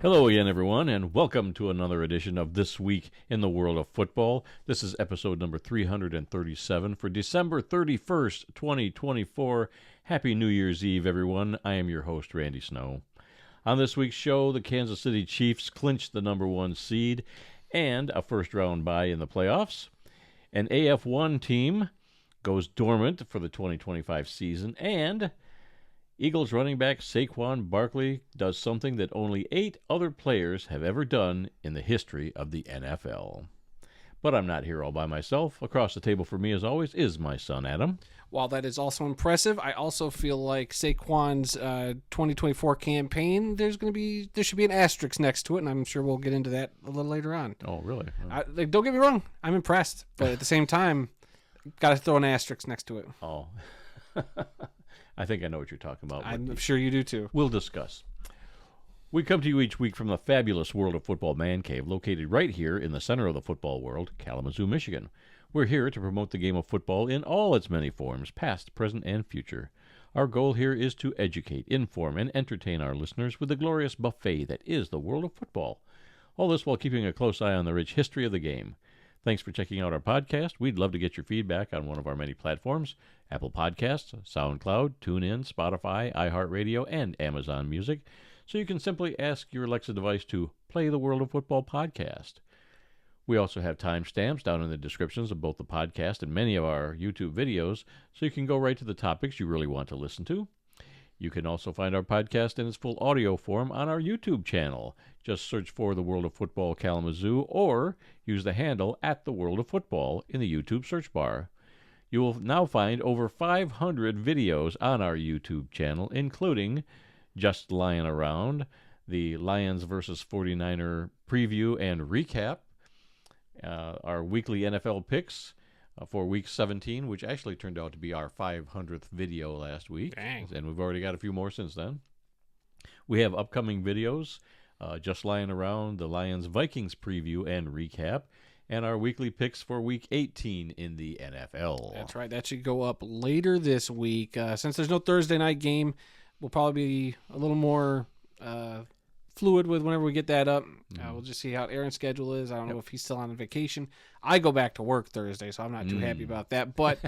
Hello again, everyone, and welcome to another edition of This Week in the World of Football. This is episode number 337 for December 31st, 2024. Happy New Year's Eve, everyone. I am your host, Randy Snow. On this week's show, the Kansas City Chiefs clinched the number one seed and a first-round bye in the playoffs. An AF1 team goes dormant for the 2025 season, and Eagles running back Saquan Barkley does something that only 8 other players have ever done in the history of the NFL. But I'm not here all by myself. Across the table for me, as always, is my son, Adam. While that is also impressive, I also feel like Saquon's 2024 campaign, there should be an asterisk next to it, and I'm sure we'll get into that a little later on. Oh, really? Don't get me wrong, I'm impressed, but at the same time, got to throw an asterisk next to it. Oh. I think I know what you're talking about. I'm sure you do too. We'll discuss. We come to you each week from the fabulous World of Football Man Cave, located right here in the center of the football world, Kalamazoo, Michigan. We're here to promote the game of football in all its many forms, past, present, and future. Our goal here is to educate, inform, and entertain our listeners with the glorious buffet that is the world of football. All this while keeping a close eye on the rich history of the game. Thanks for checking out our podcast. We'd love to get your feedback on one of our many platforms: Apple Podcasts, SoundCloud, TuneIn, Spotify, iHeartRadio, and Amazon Music. So you can simply ask your Alexa device to play the World of Football podcast. We also have timestamps down in the descriptions of both the podcast and many of our YouTube videos, so you can go right to the topics you really want to listen to. You can also find our podcast in its full audio form on our YouTube channel. Just search for The World of Football Kalamazoo or use the handle @The World of Football in the YouTube search bar. You will now find over 500 videos on our YouTube channel, including Just Lying Around, the Lions versus 49er preview and recap, our weekly NFL picks for Week 17, which actually turned out to be our 500th video last week. Dang. And we've already got a few more since then. We have upcoming videos, Just Lying Around, the Lions-Vikings preview and recap, and our weekly picks for Week 18 in the NFL. That's right. That should go up later this week. Since there's no Thursday night game, we'll probably be a little more fluid with whenever we get that up. We'll just see how Aaron's schedule is. I don't know if he's still on vacation. I go back to work Thursday, so I'm not too happy about that. But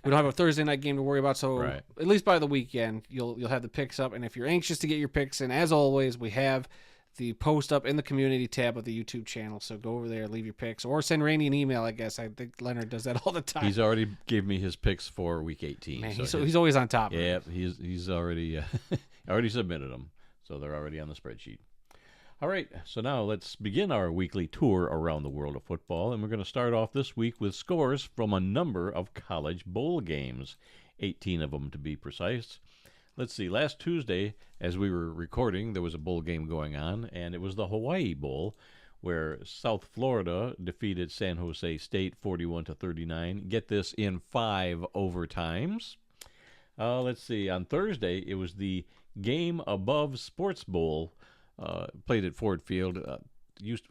we don't have a Thursday night game to worry about, so Right. At least by the weekend, you'll have the picks up. And if you're anxious to get your picks in, as always, we have the post up in the community tab of the YouTube channel. So go over there, leave your picks, or send Randy an email, I guess. I think Leonard does that all the time. He's already gave me his picks for Week 18. Man, he's always on top of it. Yeah, he's already already submitted them, so they're already on the spreadsheet. All right, so now let's begin our weekly tour around the world of football, and we're going to start off this week with scores from a number of college bowl games, 18 of them to be precise. Let's see, last Tuesday, as we were recording, there was a bowl game going on, and it was the Hawaii Bowl, where South Florida defeated San Jose State 41-39. Get this, in 5 overtimes. Let's see, on Thursday, it was the Game Above Sports Bowl, played at Ford Field.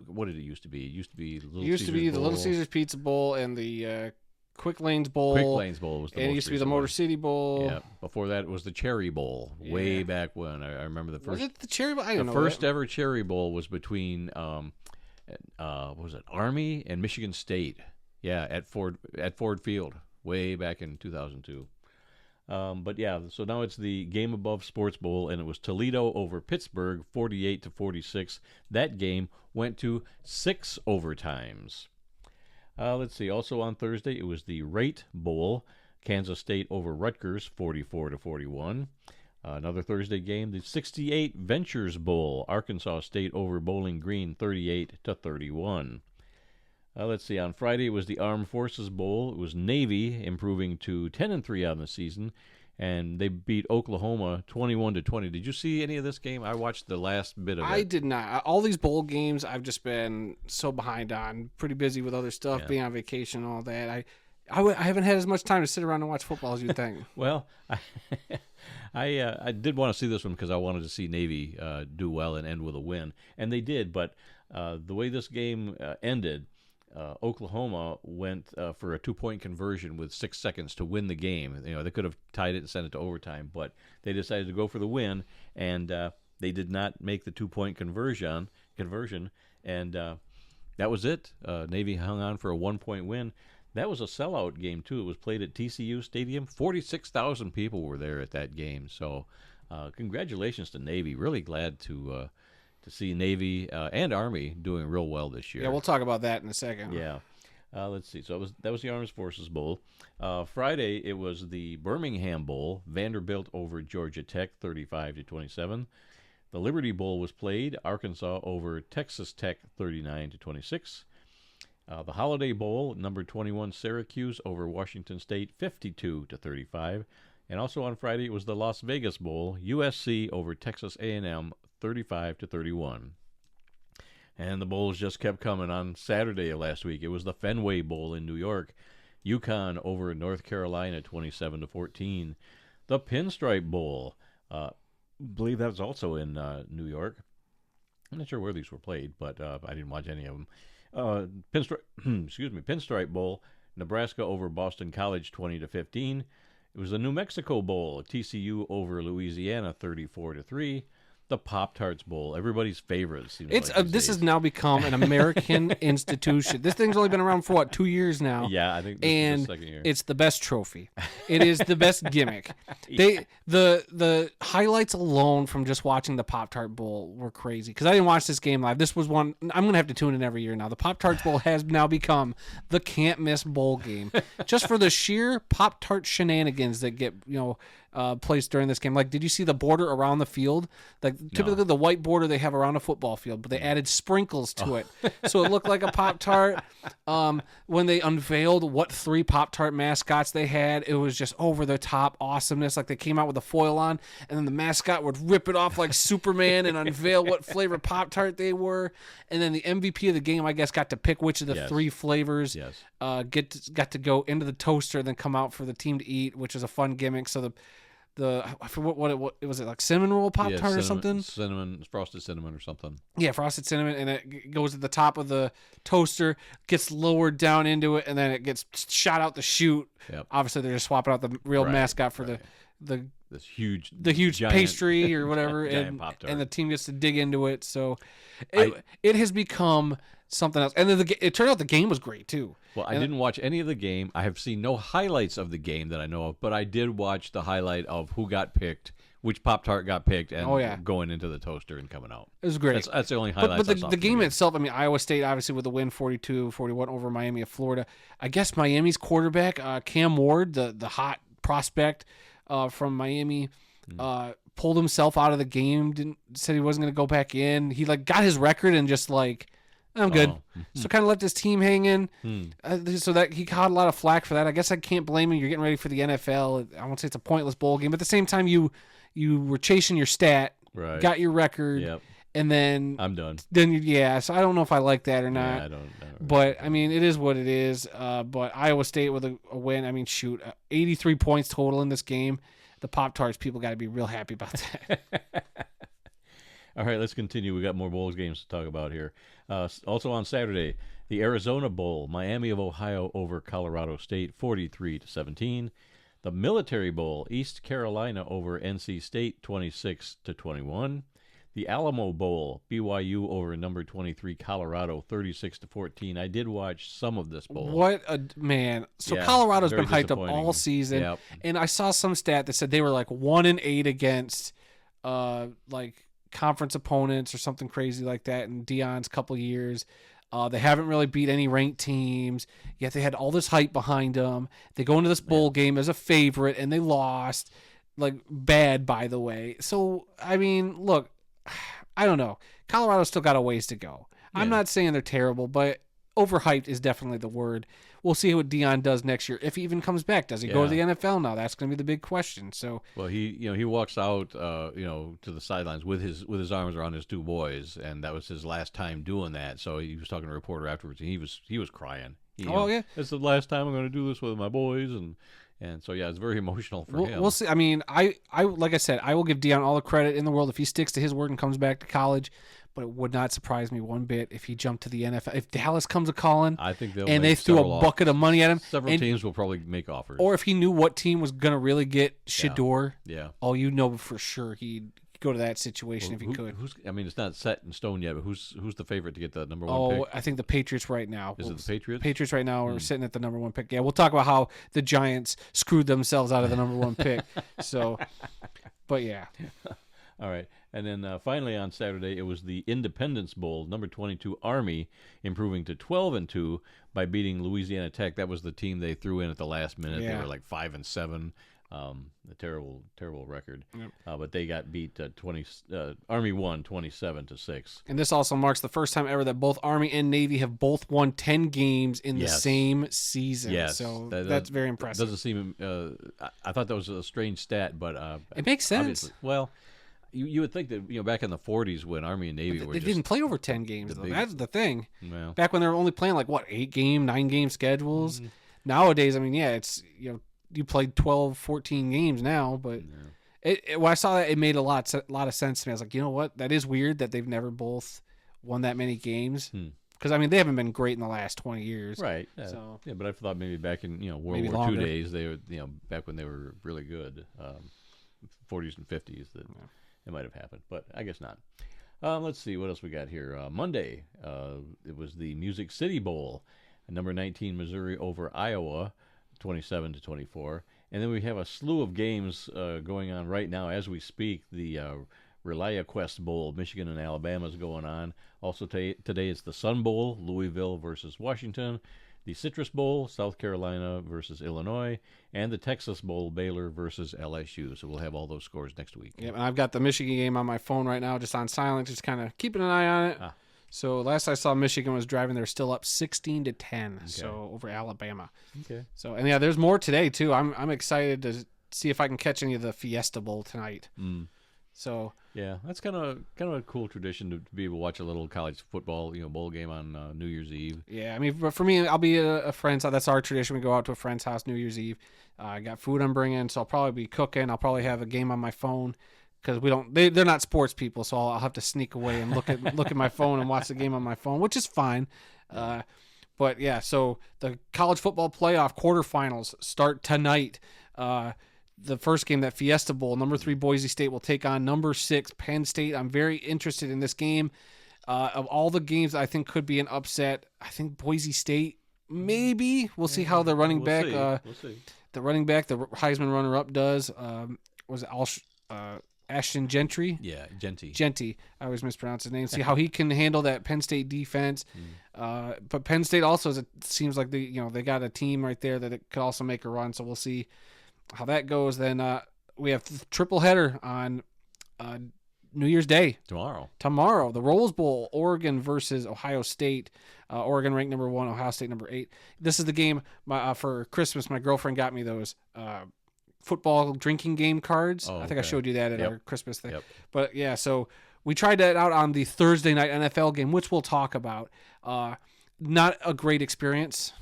What did it used to be? It used to be the Little Caesars Pizza Bowl and the Quick Lanes Bowl. Quick Lanes Bowl was the and most it used to be the recent Motor one. City Bowl. Yeah. Before that, it was the Cherry Bowl. Way back when. I remember the first. Was it the Cherry Bowl? I don't know. The first ever Cherry Bowl was between what was it, Army and Michigan State. Yeah, at Ford Field, way back in 2002. But yeah, so now it's the Game Above Sports Bowl, and it was Toledo over Pittsburgh, 48-46. That game went to 6 overtimes. Let's see. Also on Thursday, it was the Rate Bowl, Kansas State over Rutgers, 44-41. Another Thursday game, the 68 Ventures Bowl, Arkansas State over Bowling Green, 38-31. Let's see, on Friday it was the Armed Forces Bowl. It was Navy improving to 10-3 on the season, and they beat Oklahoma 21-20. Did you see any of this game? I watched the last bit of it. I did not. All these bowl games I've just been so behind on. Pretty busy with other stuff, being on vacation and all that. I haven't had as much time to sit around and watch football as you think. Well, I did want to see this one because I wanted to see Navy do well and end with a win, and they did. But the way this game ended, Oklahoma went for a 2-point conversion with 6 seconds to win the game. They could have tied it and sent it to overtime, but they decided to go for the win, and They did not make the 2-point conversion, and that was it. Navy hung on for a 1-point win. That was a sellout game, too. It was played at TCU Stadium. 46,000 people were there at that game. So congratulations to Navy. Really glad to see Navy and Army doing real well this year. Yeah, we'll talk about that in a second. Yeah. Let's see. So that was the Armed Forces Bowl. Friday, it was the Birmingham Bowl. Vanderbilt over Georgia Tech, 35-27. The Liberty Bowl was played. Arkansas over Texas Tech, 39-26. The Holiday Bowl, number 21 Syracuse over Washington State, 52-35. And also on Friday, it was the Las Vegas Bowl, USC over Texas A&M, 35-31. And the bowls just kept coming. On Saturday of last week, it was the Fenway Bowl in New York. UConn over North Carolina, 27-14. The Pinstripe Bowl, believe that was also in New York. I'm not sure where these were played, but I didn't watch any of them. Pinstripe Bowl, Nebraska over Boston College, 20-15. It was the New Mexico Bowl, TCU over Louisiana, 34-3. The Pop-Tarts Bowl, everybody's favorite. This has now become an American institution. This thing's only been around for 2 years now. Yeah, I think this is the second year. It's the best trophy. It is the best gimmick. The highlights alone from just watching the Pop-Tart Bowl were crazy because I didn't watch this game live. This was one I'm gonna have to tune in every year now. The Pop-Tarts Bowl has now become the can't miss bowl game just for the sheer Pop-Tart shenanigans that get placed during this game. Like, did you see the border around the field? Like, typically the white border they have around a football field, but they added sprinkles to it. So it looked like a Pop-Tart. When they unveiled what 3 Pop-Tart mascots they had, it was just over-the-top awesomeness. Like, they came out with a foil on, and then the mascot would rip it off like Superman and unveil what flavor Pop-Tart they were. And then the MVP of the game, I guess, got to pick which of the 3 flavors got to go into the toaster and then come out for the team to eat, which was a fun gimmick. So I forget what it was, like cinnamon roll Pop-Tart or something? Frosted cinnamon or something. Yeah, frosted cinnamon, and it goes at the top of the toaster, gets lowered down into it, and then it gets shot out the chute. Yep. Obviously, they're just swapping out the real mascot for this huge giant, pastry or whatever, and the team gets to dig into it. So it has become something else. And then it turned out the game was great too. Well, I didn't watch any of the game. I have seen no highlights of the game that I know of, but I did watch the highlight of who got picked, which Pop-Tart got picked, and going into the toaster and coming out. It was great. That's the only highlight. But the game itself, I mean, Iowa State, obviously, with the win 42-41 over Miami of Florida. I guess Miami's quarterback, Cam Ward, the hot prospect from Miami, pulled himself out of the game, said he wasn't going to go back in. He got his record and just I'm good. So kind of left his team hanging. So that he caught a lot of flack for that. I guess I can't blame him. You're getting ready for the NFL. I won't say it's a pointless bowl game, but at the same time, you were chasing your stat, got your record, and then I'm done. So I don't know if I like that or not. Yeah, I don't. But I mean, it is what it is. But Iowa State with a win. I mean, shoot, 83 points total in this game. The Pop-Tarts people got to be real happy about that. All right, let's continue. We got more bowls games to talk about here. Also on Saturday, the Arizona Bowl, Miami of Ohio over Colorado State, 43-17. The Military Bowl, East Carolina over NC State, 26-21. The Alamo Bowl, BYU over number 23 Colorado, 36-14. I did watch some of this bowl. What a man! So Colorado's been hyped up all season, and I saw some stat that said they were 1-8 against conference opponents or something crazy like that in Deion's couple years. They haven't really beat any ranked teams, yet they had all this hype behind them. They go into this bowl game as a favorite, and they lost, bad, by the way. So, I mean, look, I don't know. Colorado's still got a ways to go. Yeah. I'm not saying they're terrible, but overhyped is definitely the word. We'll see what Deion does next year, if he even comes back. Does he go to the NFL now? That's going to be the big question. So, well, he walks out, to the sidelines with his arms around his 2 boys, and that was his last time doing that. So he was talking to a reporter afterwards, and he was crying. It's the last time I'm going to do this with my boys, and so it's very emotional for him. We'll see. I mean, I like I said, I will give Deion all the credit in the world if he sticks to his word and comes back to college. But it would not surprise me one bit if he jumped to the NFL. If Dallas comes a calling, I think they threw a bucket of money at him. Several teams will probably make offers. Or if he knew what team was going to really get Shedeur, yeah. Oh, for sure he'd go to that situation if he could. I mean, it's not set in stone yet, but who's the favorite to get the number one pick? I think the Patriots right now. Is it the Patriots? Patriots right now are sitting at the number one pick. Yeah, we'll talk about how the Giants screwed themselves out of the number one pick. So, but yeah. All right. And then finally on Saturday, it was the Independence Bowl, number 22 Army, improving to 12-2 by beating Louisiana Tech. That was the team they threw in at the last minute. Yeah. They were like 5-7. A terrible record. Yep. But they got beat. Army won 27-6. And this also marks the first time ever that both Army and Navy have both won 10 games in the same season. Yes. So that's very impressive. Doesn't seem. I thought that was a strange stat, but it makes sense. Well, you would think that back in the 40s when Army and Navy were they didn't play over 10 games though. That's the thing. Well, back when they were only playing 8-game, 9-game schedules. Mm-hmm. Nowadays, I mean, it's you played 12, 14 games now, but when I saw that, it made a lot of sense to me. I was like, you know what? That is weird that they've never both won that many games. Because, I mean, they haven't been great in the last 20 years. Right. So. Yeah, but I thought maybe back in World War II days, they were, back when they were really good, 40s and 50s, that it might have happened. But I guess not. Let's see what else we got here. Monday, it was the Music City Bowl, number 19 Missouri over Iowa. 27-24, and then we have a slew of games going on right now as we speak. The ReliaQuest Bowl, Michigan and Alabama is going on. Also today it's the Sun Bowl, Louisville versus Washington, the Citrus Bowl, South Carolina versus Illinois, and the Texas Bowl, Baylor versus LSU. So we'll have all those scores next week. Yeah, and I've got the Michigan game on my phone right now, just on silent, just kind of keeping an eye on it. So last I saw, Michigan was driving. They're still up 16-10, so over Alabama. Okay. So and there's more today too. I'm excited to see if I can catch any of the Fiesta Bowl tonight. So yeah, that's kind of a cool tradition to be able to watch a little college football bowl game on New Year's Eve. Yeah, I mean, but for me, I'll be at a friend's house. That's our tradition. We go out to a friend's house New Year's Eve. I got food I'm bringing, so I'll probably be cooking. I'll probably have a game on my phone. Because they're not sports people, so I'll have to sneak away and look at my phone and watch the game on my phone, which is fine. But yeah, so the college football playoff quarterfinals start tonight. The first game, that Fiesta Bowl, number 3 Boise State will take on number 6 Penn State. I'm very interested in this game. Of all the games I think could be an upset, I think Boise State maybe. We'll see how the running back, we'll see. The running back, the Heisman runner-up does. Was it Ashton Gentry? Yeah, Genty. I always mispronounce his name. See how he can handle that Penn State defense. But Penn State also seems like they got a team right there that it could also make a run. So we'll see how that goes. Then we have triple header on New Year's Day. Tomorrow, the Rose Bowl, Oregon versus Ohio State. Oregon ranked number 1, Ohio State number 8. This is the game for Christmas. My girlfriend got me those football drinking game cards. I think I showed you that at our Christmas thing. Yep. But yeah, so we tried that out on the Thursday night NFL game, which we'll talk about. Not a great experience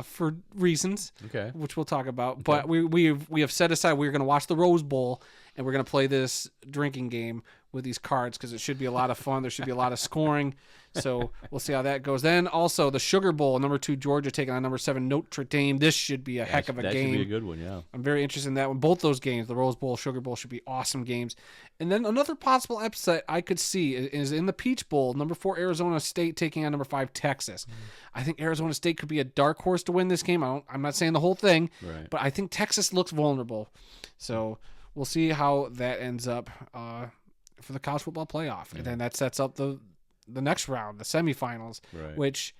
for reasons, which we'll talk about. But we have set aside, we're going to watch the Rose Bowl, and we're going to play this drinking game with these cards because it should be a lot of fun. There should be a lot of scoring. So we'll see how that goes. Then also the Sugar Bowl, number 2 Georgia taking on number 7 Notre Dame. This should be a heck of a game. That should be a good one, yeah. I'm very interested in that one. Both those games, the Rose Bowl, Sugar Bowl, should be awesome games. And then another possible upset I could see is in the Peach Bowl, number 4 Arizona State taking on number 5 Texas. I think Arizona State could be a dark horse to win this game. I'm not saying the whole thing, but I think Texas looks vulnerable. So we'll see how that ends up for the college football playoff. And then that sets up the next round, the semifinals, which,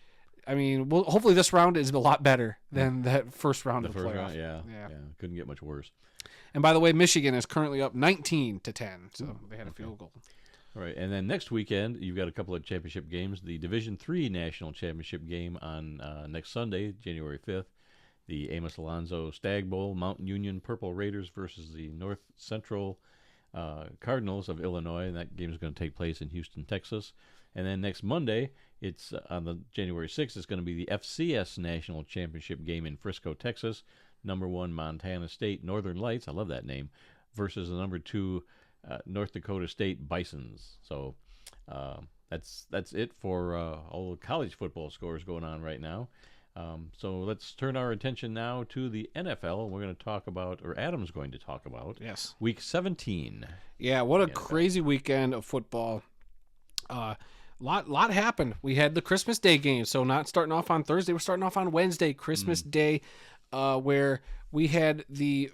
I mean, hopefully this round is a lot better than that first round of the playoff. Round, yeah. Couldn't get much worse. And by the way, Michigan is currently up 19-10, so they had a field goal. All right, and then next weekend, you've got a couple of championship games. The Division III National Championship game on next Sunday, January 5th. The Amos Alonzo Stag Bowl, Mountain Union Purple Raiders versus the North Central Cardinals of Illinois. And that game is going to take place in Houston, Texas. And then next Monday, it's on the January 6th, it's going to be the FCS National Championship game in Frisco, Texas. Number 1 Montana State Northern Lights, I love that name, versus the number 2 North Dakota State Bisons. So that's it for all the college football scores going on right now. So let's turn our attention now to the NFL. We're going to talk about, or Adam's going to talk about, Yes. Week 17. Yeah, what a NFL. crazy weekend of football. Lot happened. We had the Christmas Day game, so not starting off on Thursday. We're starting off on Wednesday, Christmas Day, where we had the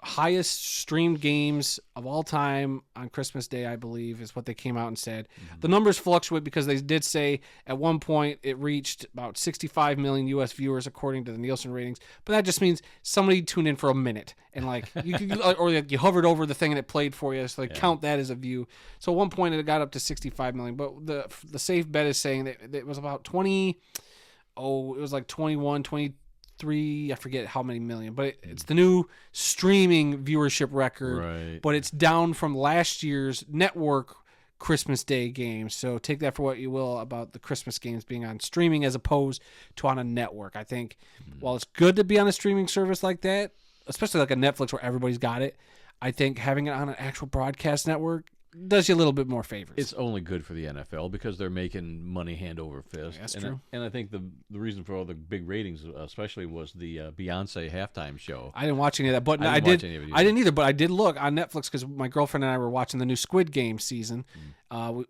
highest streamed games of all time on Christmas Day, I believe, is what they came out and said. The numbers fluctuate because they did say at one point it reached about 65 million U.S. viewers according to the Nielsen ratings, but that just means somebody tuned in for a minute and you hovered over the thing and it played for you, so count that as a view. So at one point it got up to 65 million, but the safe bet is saying that it was about 21, 23, I forget how many million, but it's the new streaming viewership record, Right. but it's down from last year's network Christmas Day games. So take that for what you will about the Christmas games being on streaming as opposed to on a network. I think while it's good to be on a streaming service like that, especially like a Netflix where everybody's got it, I think having it on an actual broadcast network does you a little bit more favors. It's only good for the NFL because they're making money hand over fist. That's and true. And I think the reason for all the big ratings, especially, was the Beyonce halftime show. I didn't watch any of that, but I didn't watch any of it either. I didn't either, but I did look on Netflix because my girlfriend and I were watching the new Squid Game season.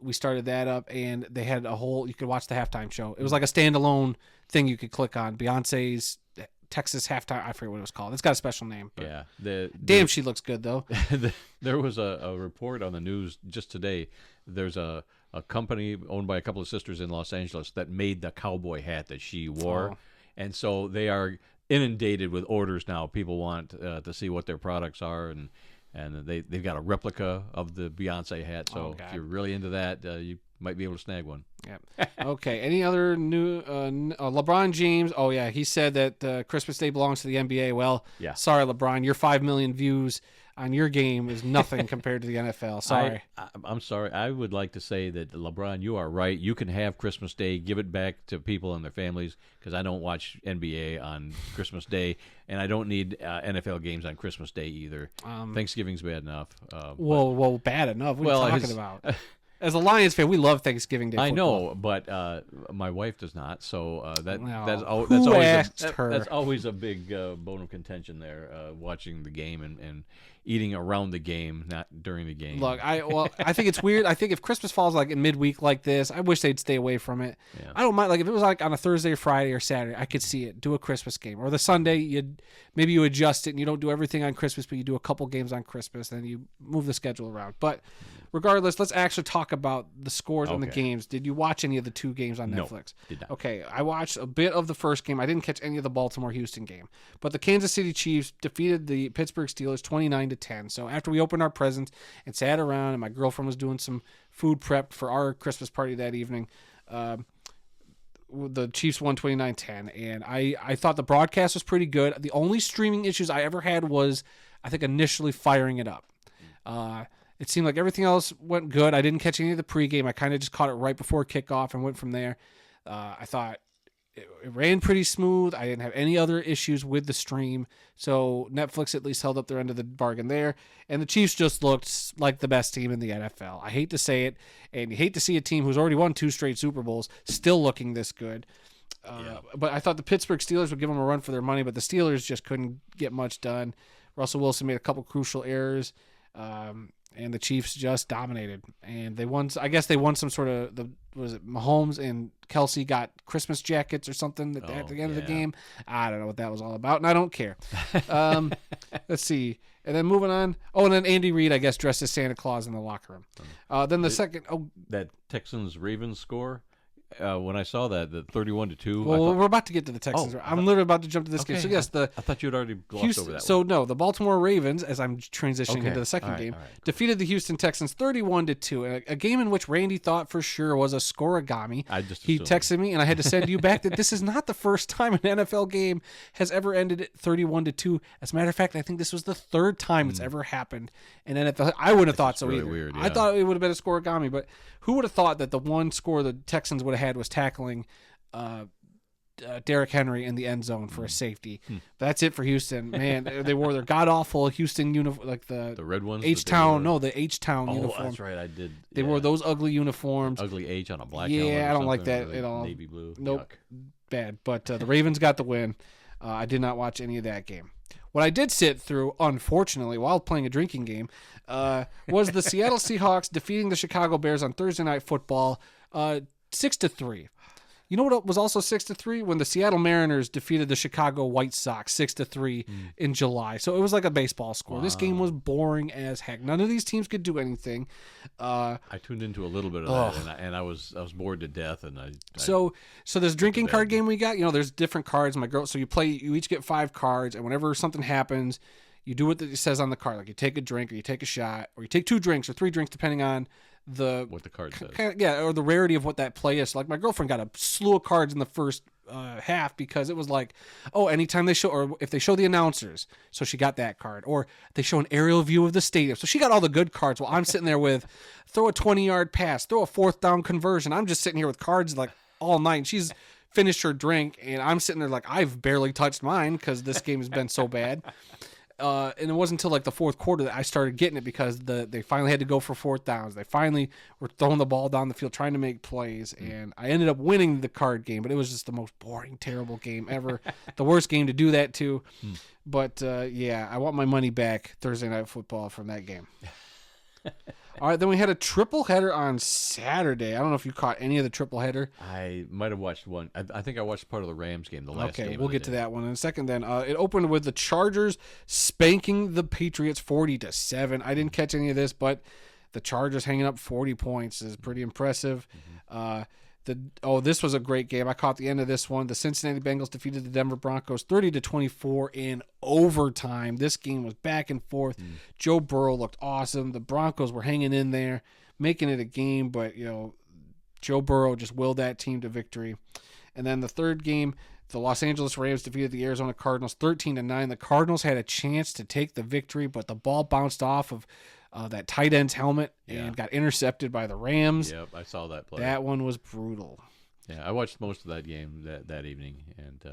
We started that up, and they had you could watch the halftime show. It was like a standalone thing you could click on. Beyonce's Texas halftime. I forget what it was called. It's got a special name. Yeah. Damn, she looks good though. There was a report on the news just today. There's a company owned by a couple of sisters in Los Angeles that made the cowboy hat that she wore. Oh. And so they are inundated with orders now. People want to see what their products are, and they've got a replica of the Beyonce hat. So if you're really into that, you might be able to snag one. Yeah. Okay. Any other new LeBron James? Oh yeah, he said that Christmas Day belongs to the NBA. Well, Yeah. Sorry, LeBron, your 5 million views on your game is nothing compared to the NFL. Sorry. I'm sorry. I would like to say that, LeBron, you are right. You can have Christmas Day. Give it back to people and their families, because I don't watch NBA on Christmas Day, and I don't need NFL games on Christmas Day either. Thanksgiving's bad enough. Well, bad enough. What are you talking about? As a Lions fan, we love Thanksgiving Day football. I know, but my wife does not. So that's always a big bone of contention there. Watching the game and eating around the game, not during the game. Look, I think it's weird. I think if Christmas falls like in midweek like this, I wish they'd stay away from it. Yeah. I don't mind. Like if it was like on a Thursday or Friday or Saturday, I could see it. Do a Christmas game, or the Sunday, maybe you adjust it and you don't do everything on Christmas, but you do a couple games on Christmas, then you move the schedule around. But regardless, let's actually talk about the scores on the games. Did you watch any of the two games on Netflix? No, did not. Okay, I watched a bit of the first game. I didn't catch any of the Baltimore-Houston game. But the Kansas City Chiefs defeated the Pittsburgh Steelers 29-10. So after we opened our presents and sat around, and my girlfriend was doing some food prep for our Christmas party that evening, the Chiefs won 29-10. And I thought the broadcast was pretty good. The only streaming issues I ever had was, I think, initially firing it up. It seemed like everything else went good. I didn't catch any of the pregame. I kind of just caught it right before kickoff and went from there. I thought it ran pretty smooth. I didn't have any other issues with the stream. So Netflix at least held up their end of the bargain there. And the Chiefs just looked like the best team in the NFL. I hate to say it, and you hate to see a team who's already won 2 straight Super Bowls still looking this good. But I thought the Pittsburgh Steelers would give them a run for their money, but the Steelers just couldn't get much done. Russell Wilson made a couple crucial errors. And the Chiefs just dominated, and they won. I guess they won some sort of Mahomes and Kelsey got Christmas jackets or something at the end of the game. I don't know what that was all about, and I don't care. Let's see, and then moving on. Oh, and then Andy Reid, I guess, dressed as Santa Claus in the locker room. Then the second. Oh, that Texans Ravens score. When I saw that, the 31-2. Well, we're about to get to the Texans. I'm literally about to jump to this game. So yes, I thought you had already glossed over that. So no, the Baltimore Ravens, as I'm transitioning into the second game, defeated the Houston Texans 31-2. A game in which Randy thought for sure was a scoregami. He texted me, and I had to send you back that this is not the first time an NFL game has ever ended at 31-2. As a matter of fact, I think this was the third time it's ever happened. And NFL, I wouldn't have thought so really either. Weird, yeah. I thought it would have been a scoregami, but who would have thought that the one score the Texans would have had was tackling Derrick Henry in the end zone for a safety. That's it for Houston. Man, they wore their god-awful Houston uniform, like the red ones? H-Town. No, the H-Town uniform. Oh, that's right. I did. They wore those ugly uniforms. Ugly H on a black helmet. Yeah, I don't like that really at all. Navy blue. Nope. Yuck. bad. But the Ravens got the win. I did not watch any of that game. What I did sit through, unfortunately, while playing a drinking game, was the Seattle Seahawks defeating the Chicago Bears on Thursday Night Football 6-3. You know what was also 6-3? When the Seattle Mariners defeated the Chicago White Sox 6-3 in July. So it was like a baseball score. Wow. This game was boring as heck. None of these teams could do anything. I tuned into a little bit of that, and I was bored to death. And so this drinking card game we got. There's different cards. My girl. So you each get 5 cards, and whenever something happens, you do what it says on the card. Like you take a drink, or you take a shot, or you take 2 drinks or 3 drinks, depending on what the card says. Yeah, or the rarity of what that play is. Like my girlfriend got a slew of cards in the first half because it was like, anytime they show, or if they show the announcers, so she got that card, or they show an aerial view of the stadium, so she got all the good cards. While I'm sitting there with throw a 20-yard pass, throw a 4th down conversion. I'm just sitting here with cards like all night. She's finished her drink, and I'm sitting there like I've barely touched mine because this game has been so bad. And it wasn't until like the 4th quarter that I started getting it because they finally had to go for 4th downs. They finally were throwing the ball down the field trying to make plays, and I ended up winning the card game, but it was just the most boring, terrible game ever. The worst game to do that to. But, I want my money back Thursday Night Football from that game. All right, then we had a triple header on Saturday. I don't know if you caught any of the triple header. I might have watched one. I think I watched part of the Rams game, the last game. Okay, we'll get to that one in a second then. It opened with the Chargers spanking the Patriots 40-7. I didn't catch any of this, but the Chargers hanging up 40 points is pretty impressive. This was a great game. I caught the end of this one. The Cincinnati Bengals defeated the Denver Broncos 30-24 in overtime. This game was back and forth. Joe Burrow looked awesome. The Broncos were hanging in there, making it a game, but Joe Burrow just willed that team to victory. And then the third game, the Los Angeles Rams defeated the Arizona Cardinals 13-9. The Cardinals had a chance to take the victory, but the ball bounced off of that tight end's helmet and got intercepted by the Rams. Yep, I saw that play. That one was brutal. Yeah, I watched most of that game that evening, and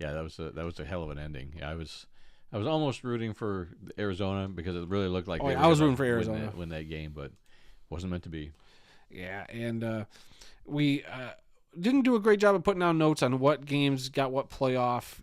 that was a hell of an ending. Yeah, I was almost rooting for Arizona because it really looked like I was rooting for Arizona win that game, but wasn't meant to be. Yeah, and we didn't do a great job of putting down notes on what games got what playoff,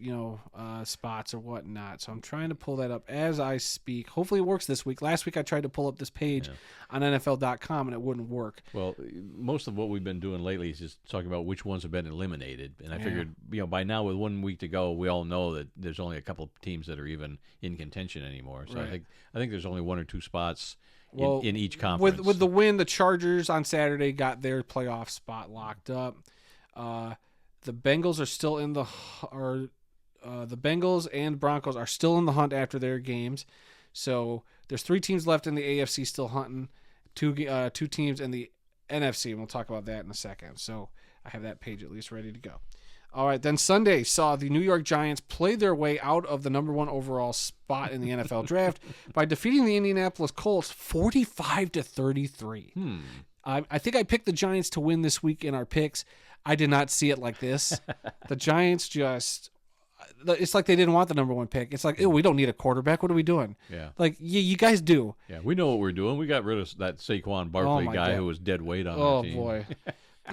spots or whatnot. So I'm trying to pull that up as I speak. Hopefully it works this week. Last week I tried to pull up this page on NFL.com and it wouldn't work. Well, most of what we've been doing lately is just talking about which ones have been eliminated. And I figured, by now with 1 week to go, we all know that there's only a couple of teams that are even in contention anymore. So I think there's only 1 or 2 spots in each conference. With the win, the Chargers on Saturday got their playoff spot locked up. The Bengals are still in the Bengals and Broncos are still in the hunt after their games. So there's 3 teams left in the AFC still hunting, 2 teams in the NFC, and we'll talk about that in a second. So I have that page at least ready to go. All right, then Sunday saw the New York Giants play their way out of the number 1 overall spot in the NFL draft by defeating the Indianapolis Colts 45-33. I think I picked the Giants to win this week in our picks. I did not see it like this. The Giants it's like they didn't want the number 1 pick. It's like, we don't need a quarterback. What are we doing? Yeah. Like, you guys do. Yeah, we know what we're doing. We got rid of that Saquon Barkley guy who was dead weight on our team. Oh, boy.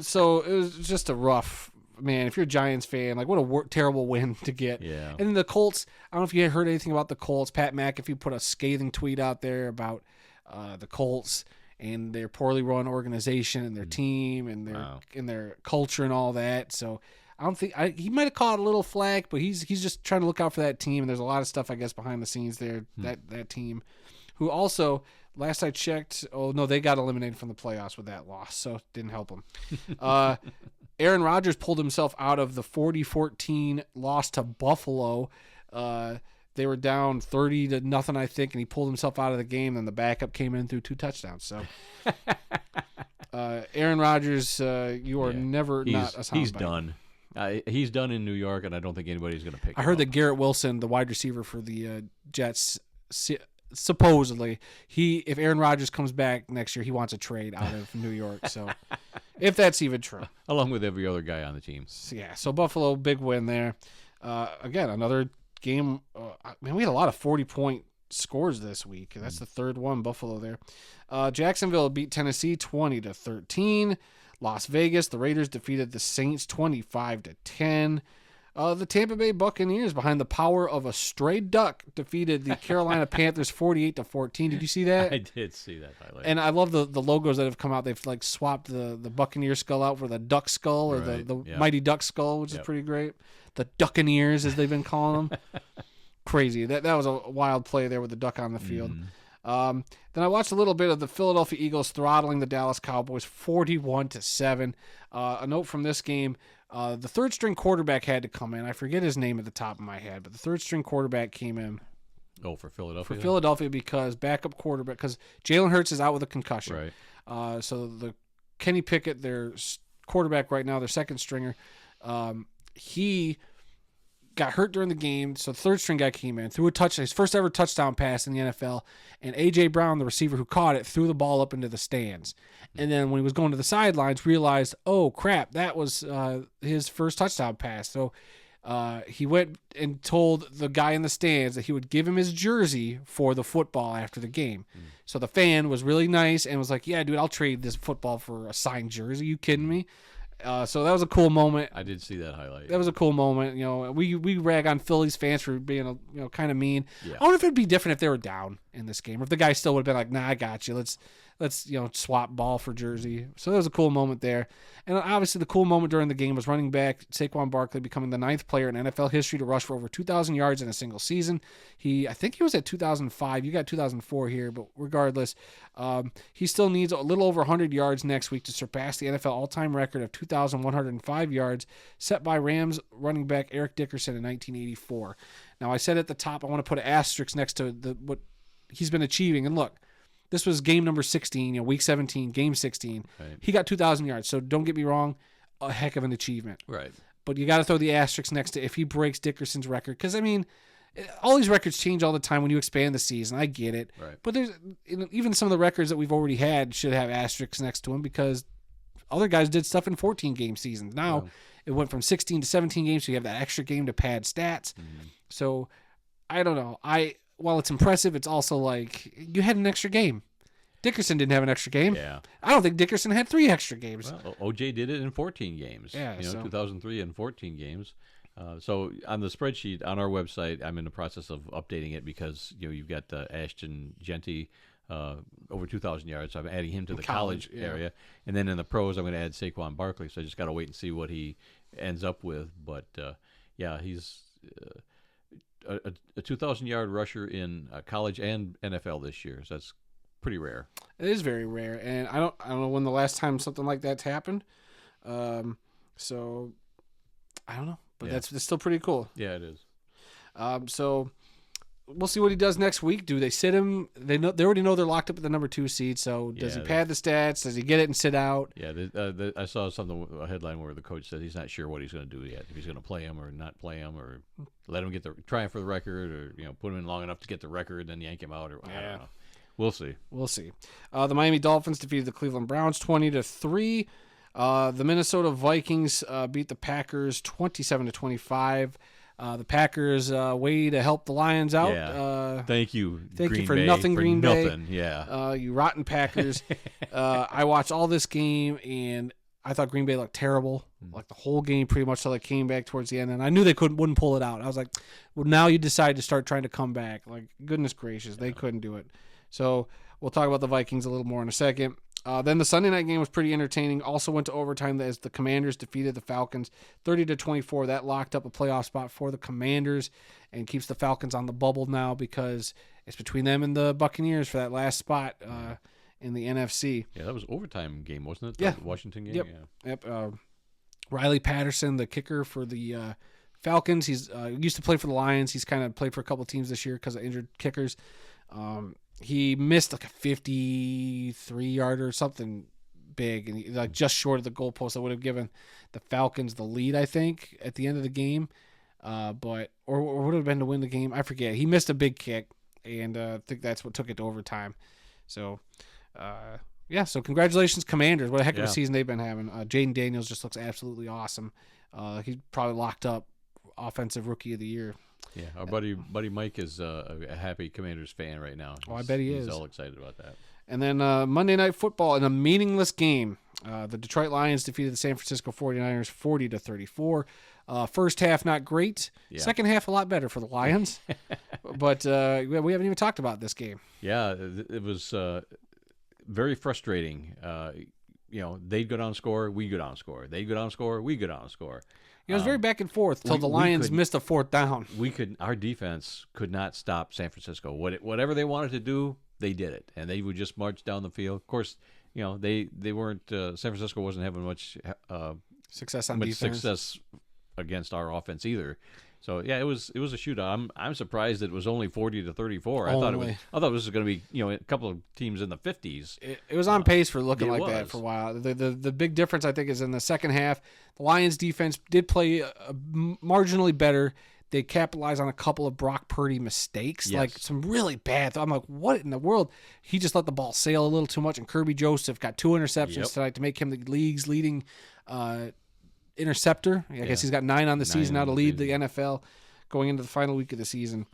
So it was just a rough, man, if you're a Giants fan, like what a terrible win to get. Yeah. And then the Colts, I don't know if you heard anything about the Colts. Pat McAfee put a scathing tweet out there about the Colts and their poorly run organization and their team and their culture and all that. So I don't think he might have caught a little flack, but he's just trying to look out for that team. And there's a lot of stuff, I guess, behind the scenes there. That team, who also, last I checked, they got eliminated from the playoffs with that loss, so it didn't help them. Aaron Rodgers pulled himself out of the 40-14 loss to Buffalo. They were down 30-0, I think, and he pulled himself out of the game. Then the backup came in through 2 touchdowns. So, Aaron Rodgers, you are never not a soundbite. He's done. He's done in New York, and I don't think anybody's going to pick him up. I heard that Garrett Wilson, the wide receiver for the Jets, supposedly, if Aaron Rodgers comes back next year, he wants a trade out of New York. So, if that's even true. Along with every other guy on the team. So Buffalo, big win there. Again, another game. We had a lot of 40-point scores this week. That's the third one, Buffalo there. Jacksonville beat Tennessee 20-13. Las Vegas, the Raiders defeated the Saints 25-10. The Tampa Bay Buccaneers, behind the power of a stray duck, defeated the Carolina Panthers 48-14. Did you see that? I did see that highlight. And I love the logos that have come out. They've like swapped the Buccaneer skull out for the duck skull, or the Mighty Duck skull, which is pretty great. The Duccaneers, as they've been calling them. Crazy. That was a wild play there with the duck on the field. Then I watched a little bit of the Philadelphia Eagles throttling the Dallas Cowboys 41-7. A note from this game. The third string quarterback had to come in. I forget his name at the top of my head, but the third string quarterback came in. Oh, for Philadelphia? For Philadelphia, because backup quarterback, because Jalen Hurts is out with a concussion. Right. So the Kenny Pickett, their quarterback right now, their second stringer, he got hurt during the game. So the third string guy came in, threw a touchdown, his first ever touchdown pass in the NFL, and A.J. Brown, the receiver who caught it, threw the ball up into the stands. And then when he was going to the sidelines, realized, oh, crap, that was his first touchdown pass. So he went and told the guy in the stands that he would give him his jersey for the football after the game. So the fan was really nice and was like, yeah, dude, I'll trade this football for a signed jersey. You kidding me? So that was a cool moment. I did see that highlight. That was a cool moment. You know, we rag on Phillies fans for being kind of mean. Yeah. I wonder if it'd be different if they were down in this game, or if the guy still would have been like, nah, I got you. Let's swap ball for jersey. So that was a cool moment there. And obviously the cool moment during the game was running back Saquon Barkley becoming the 9th player in NFL history to rush for over 2,000 yards in a single season. I think he was at 2005. You got 2004 here, but regardless, he still needs a little over 100 yards next week to surpass the NFL all-time record of 2,105 yards set by Rams running back Eric Dickerson in 1984. Now, I said at the top I want to put an asterisk next to what he's been achieving. And look, this was game number 16, week 17, game 16. Right. He got 2,000 yards, so don't get me wrong, a heck of an achievement. Right. But you got to throw the asterisk next to if he breaks Dickerson's record, because, I mean, all these records change all the time when you expand the season. I get it. Right. But there's even some of the records that we've already had should have asterisks next to them, because other guys did stuff in 14-game seasons. Now, it went from 16 to 17 games, so you have that extra game to pad stats. So, I don't know. While it's impressive, it's also like you had an extra game. Dickerson didn't have an extra game. Yeah. I don't think Dickerson had 3 extra games. Well, OJ did it in 14 games. Yeah, 2003 and 14 games. So on the spreadsheet on our website, I'm in the process of updating it because you've got Ashton Genty over 2,000 yards. So I'm adding him to the college area, and then in the pros, I'm going to add Saquon Barkley. So I just got to wait and see what he ends up with. But he's a 2,000-yard rusher in college and NFL this year. So that's pretty rare. It is very rare, and I don't know when the last time something like that's happened. So I don't know, but that's still pretty cool. Yeah, it is. So we'll see what he does next week. Do they sit him? They already know they're locked up at the number 2 seed. So does he pad the stats? Does he get it and sit out? Yeah, I saw a headline where the coach said he's not sure what he's going to do yet. If he's going to play him or not play him, or let him try him for the record, or put him in long enough to get the record, then yank him out, or I don't know. We'll see. The Miami Dolphins defeated the Cleveland Browns 20-3. The Minnesota Vikings beat the Packers 27-25. The Packers way to help the Lions out. Yeah. Thank you. Thank Green you for Bay, nothing, Green Bay. Nothing. Yeah. You rotten Packers. I watched all this game, and I thought Green Bay looked terrible, like the whole game pretty much till they came back towards the end, and I knew they wouldn't pull it out. I was like, well, now you decide to start trying to come back. Like, goodness gracious, they couldn't do it. So we'll talk about the Vikings a little more in a second. Then the Sunday night game was pretty entertaining. Also went to overtime as the Commanders defeated the Falcons 30-24. That locked up a playoff spot for the Commanders and keeps the Falcons on the bubble now because it's between them and the Buccaneers for that last spot in the NFC. Yeah, that was overtime game, wasn't it? The Washington game? Yep. Riley Patterson, the kicker for the Falcons. He's used to play for the Lions. He's kind of played for a couple teams this year because of injured kickers. He missed like a 53-yarder or something big, and just short of the goalpost. That would have given the Falcons the lead, I think, at the end of the game. Or would have been to win the game. I forget. He missed a big kick, and I think that's what took it to overtime. So, so congratulations, Commanders. What a heck of a season they've been having. Jaden Daniels just looks absolutely awesome. He's probably locked up Offensive Rookie of the Year. Yeah, our buddy Mike is a happy Commanders fan right now. I bet he is. He's all excited about that. And then Monday Night Football in a meaningless game. The Detroit Lions defeated the San Francisco 49ers 40-34. First half, not great. Yeah. Second half, a lot better for the Lions. But we haven't even talked about this game. Yeah, it was very frustrating. They'd go down and score, we go down and score. They'd go down and score, we go down and score. It was very back and forth until the Lions missed a fourth down. Our defense could not stop San Francisco. Whatever they wanted to do, they did it, and they would just march down the field. Of course, they weren't. San Francisco wasn't having much success on defense. Success against our offense either. So yeah, it was a shootout. I'm surprised that it was only 40-34. I thought it was going to be a couple of teams in the 50s. It was on pace for looking like that for a while. The big difference I think is in the second half. The Lions defense did play marginally better. They capitalized on a couple of Brock Purdy mistakes, like some really bad. I'm like, what in the world? He just let the ball sail a little too much, and Kirby Joseph got 2 interceptions tonight to make him the league's leading interceptor. I guess he's got 9 on the season now to lead the NFL going into the final week of the season.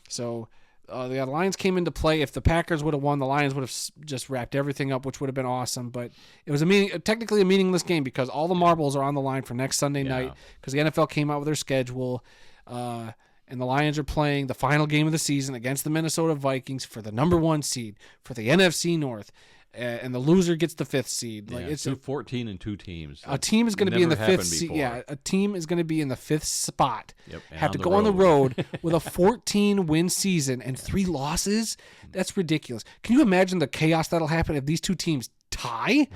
So the Lions came into play. If the Packers would have won, the Lions would have just wrapped everything up, which would have been awesome. But it was technically a meaningless game because all the marbles are on the line for next Sunday night because the NFL came out with their schedule. And the Lions are playing the final game of the season against the Minnesota Vikings for the number 1 seed for the NFC North. And the loser gets the 5th seed. Like it's 14 and 2 teams. A team is going to be in the 5th seed. Yeah, a team is going to be in the 5th spot. Have to go on the road with a 14-win season and 3 losses. That's ridiculous. Can you imagine the chaos that'll happen if these 2 teams tie?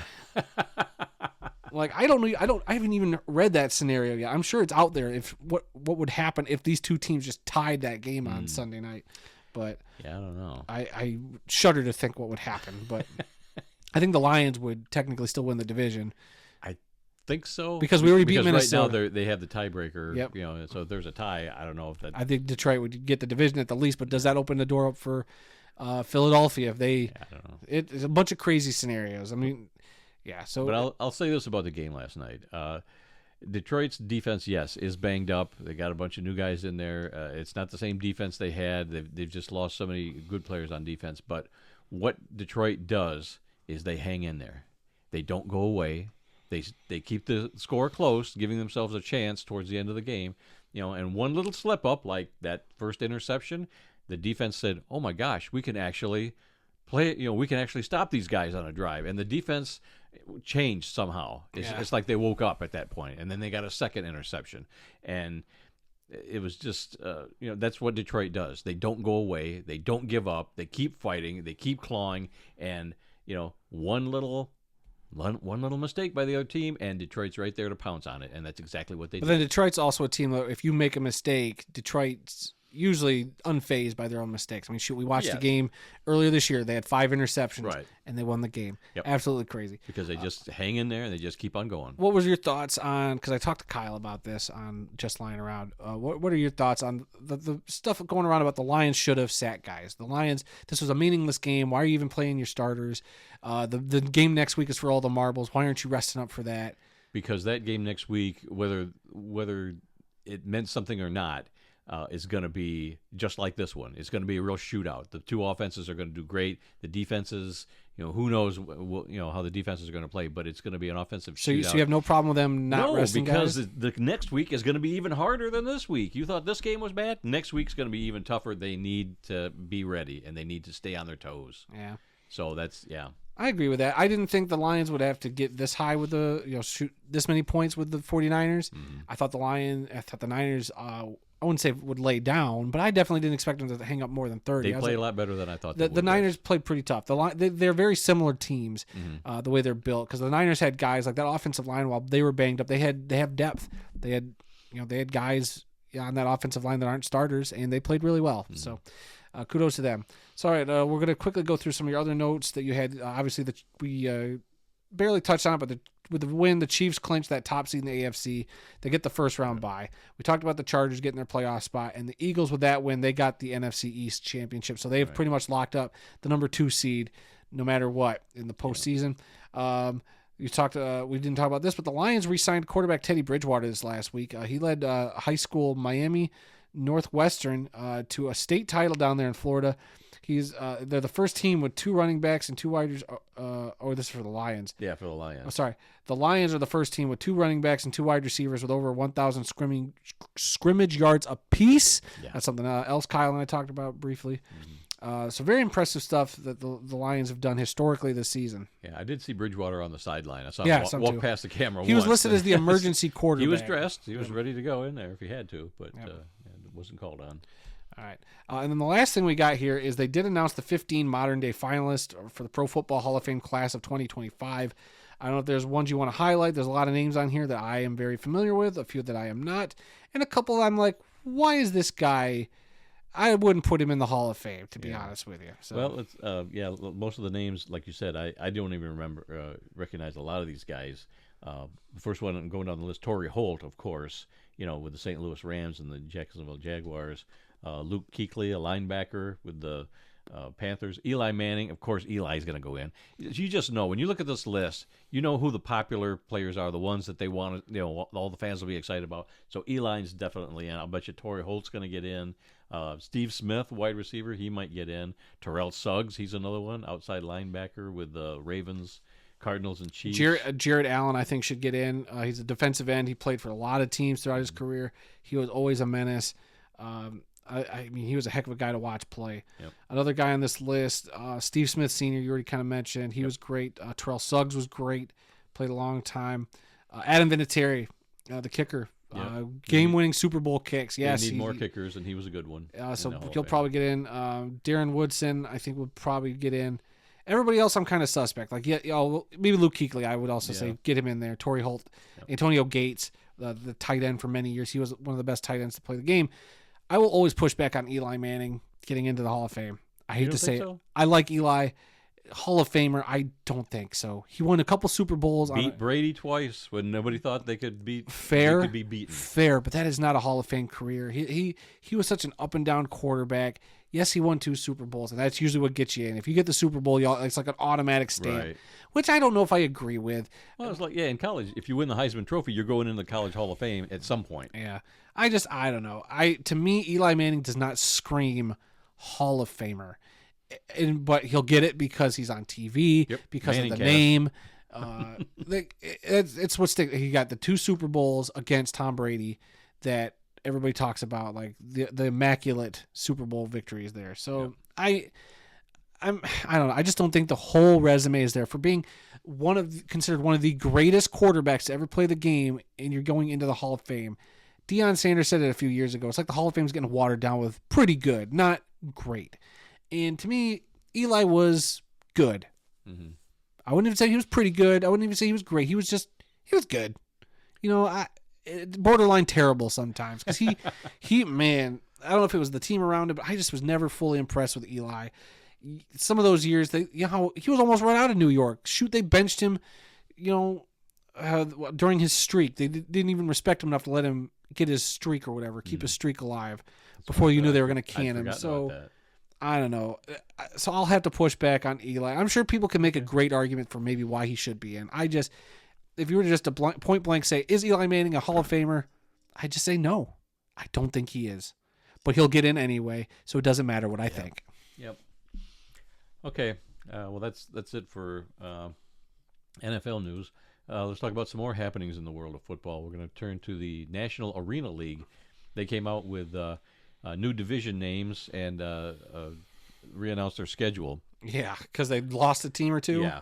Like I haven't even read that scenario yet. I'm sure it's out there. If what would happen if these 2 teams just tied that game on Sunday night? But I don't know. I shudder to think what would happen. But I think the Lions would technically still win the division. I think so because we already beat Minnesota. Right now they have the tiebreaker. Yep. So if there's a tie, I don't know if that. I think Detroit would get the division at the least. But does that open the door up for Philadelphia if they? I don't know. It's a bunch of crazy scenarios. I mean. Yeah, so but I'll say this about the game last night. Detroit's defense, yes, is banged up. They got a bunch of new guys in there. It's not the same defense they had. They've just lost so many good players on defense. But what Detroit does is they hang in there. They don't go away. They keep the score close, giving themselves a chance towards the end of the game. And one little slip up, like that first interception, the defense said, "Oh my gosh, we can actually play. We can actually stop these guys on a drive." And the defense changed somehow. It's like they woke up at that point, and then they got a second interception, and it was just that's what Detroit does. They don't go away. They don't give up. They keep fighting. They keep clawing, and one little mistake by the other team, and Detroit's right there to pounce on it, and that's exactly what they did. But then Detroit's also a team that if you make a mistake, Detroit's usually unfazed by their own mistakes. I mean, we watched the game earlier this year. They had 5 interceptions, and they won the game. Yep. Absolutely crazy. Because they just hang in there, and they just keep on going. What was your thoughts on, because I talked to Kyle about this on Just Lying Around, what are your thoughts on the stuff going around about the Lions should have sat guys? The Lions, this was a meaningless game. Why are you even playing your starters? The game next week is for all the marbles. Why aren't you resting up for that? Because that game next week, whether it meant something or not, is going to be just like this one. It's going to be a real shootout. The 2 offenses are going to do great. The defenses, who knows, how the defenses are going to play, but it's going to be an offensive shootout. So you have no problem with them not resting guys? No, because the next week is going to be even harder than this week. You thought this game was bad? Next week's going to be even tougher. They need to be ready, and they need to stay on their toes. Yeah. So that's, I agree with that. I didn't think the Lions would have to get this high with shoot this many points with the 49ers. Mm-hmm. I thought the Niners, I wouldn't say would lay down, but I definitely didn't expect them to hang up more than 30. They play a lot better than I thought they would. The Niners played pretty tough. They're very similar teams, the way they're built, because the Niners had guys like that offensive line. While they were banged up, they have depth. They had guys on that offensive line that aren't starters, and they played really well. So kudos to them. So all right, we're going to quickly go through some of your other notes that you had. Obviously, we barely touched on it, but with the win, the Chiefs clinched that top seed in the AFC. They get the first round bye. We talked about the Chargers getting their playoff spot, and the Eagles with that win, they got the NFC East championship. So they've pretty much locked up the number 2 seed no matter what in the postseason. We didn't talk about this, but the Lions re-signed quarterback Teddy Bridgewater this last week. He led high school Miami Northwestern to a state title down there in Florida. They're the first team with 2 running backs and 2 wide or this is for the Lions. Yeah, for the Lions. Oh, sorry. The Lions are the first team with 2 running backs and 2 wide receivers with over 1,000 scrimmage yards apiece. Yeah. That's something else Kyle and I talked about briefly. So very impressive stuff that the Lions have done historically this season. Yeah, I did see Bridgewater on the sideline. I saw Yeah, him some walk too. past the camera He was once. listed as the emergency quarterback. He was dressed. He was ready to go in there if he had to, but Yep. it wasn't called on. All right. And then the last thing we got here is they did announce the 15 modern-day finalists for the Pro Football Hall of Fame class of 2025. I don't know if there's ones you want to highlight. There's a lot of names on here that I am very familiar with, a few that I am not, and a couple I'm like, why is this guy... I wouldn't put him in the Hall of Fame, to be honest with you. So. Well, it's most of the names, like you said, I don't even recognize a lot of these guys. The first one going down the list, Torrey Holt, of course, with the St. Louis Rams and the Jacksonville Jaguars. Luke Kuechly, a linebacker with the Panthers. Eli Manning, of course, Eli's going to go in. You just know, when you look at this list, you know who the popular players are, the ones that they want, all the fans will be excited about. So Eli's definitely in. I'll bet you Torrey Holt's going to get in. Steve Smith, wide receiver, he might get in. Terrell Suggs, he's another one, outside linebacker with the Ravens, Cardinals, and Chiefs. Jared Allen, I think, should get in. He's a defensive end. He played for a lot of teams throughout his career. He was always a menace. I mean, he was a heck of a guy to watch play. Yep. Another guy on this list, Steve Smith Sr., you already kind of mentioned. He was great. Terrell Suggs was great. Played a long time. Adam Vinatieri, the kicker. Game-winning Super Bowl kicks. Yes, they need more kickers, and he was a good one. So he'll probably get in. Darren Woodson, I think, would probably get in. Everybody else, I'm kind of suspect. Like, maybe Luke Kuechly, I would also say get him in there. Torrey Holt, Antonio Gates, the tight end for many years. He was one of the best tight ends to play the game. I will always push back on Eli Manning getting into the Hall of Fame. I hate to say it. I like Eli. Hall of Famer, I don't think so. He won a couple Super Bowls. Beat Brady twice when nobody thought they could beat. Fair, they could be beaten. Fair, but that is not a Hall of Fame career. He was such an up and down quarterback. Yes, he won 2 Super Bowls, and that's usually what gets you in. If you get the Super Bowl, it's like an automatic stamp, which I don't know if I agree with. Well, it's like, in college, if you win the Heisman Trophy, you're going into the College Hall of Fame at some point. Yeah, I don't know. To me, Eli Manning does not scream Hall of Famer. But he'll get it because he's on TV, because Manning of the name. It's what's he got the 2 Super Bowls against Tom Brady that everybody talks about, like the immaculate Super Bowl victories there. So I don't know. I just don't think the whole resume is there for being considered one of the greatest quarterbacks to ever play the game, and you're going into the Hall of Fame. Deion Sanders said it a few years ago. It's like the Hall of Fame's getting watered down with pretty good, not great. And to me, Eli was good. Mm-hmm. I wouldn't even say he was pretty good. I wouldn't even say he was great. He was good. Borderline terrible sometimes. Because man, I don't know if it was the team around him, but I just was never fully impressed with Eli. Some of those years, he was almost run out of New York. Shoot, they benched him, during his streak. They didn't even respect him enough to let him get his streak or whatever, keep his streak alive before you knew they were going to can him. So I don't know. So I'll have to push back on Eli. I'm sure people can make a great argument for maybe why he should be in. If you were to just point blank say, is Eli Manning a Hall of Famer? I just say no. I don't think he is. But he'll get in anyway, so it doesn't matter what I think. Yep. Okay. Well, that's it for NFL news. Let's talk about some more happenings in the world of football. We're going to turn to the National Arena League. They came out with new division names and re-announced their schedule. Yeah, because they lost a team or two. Yeah,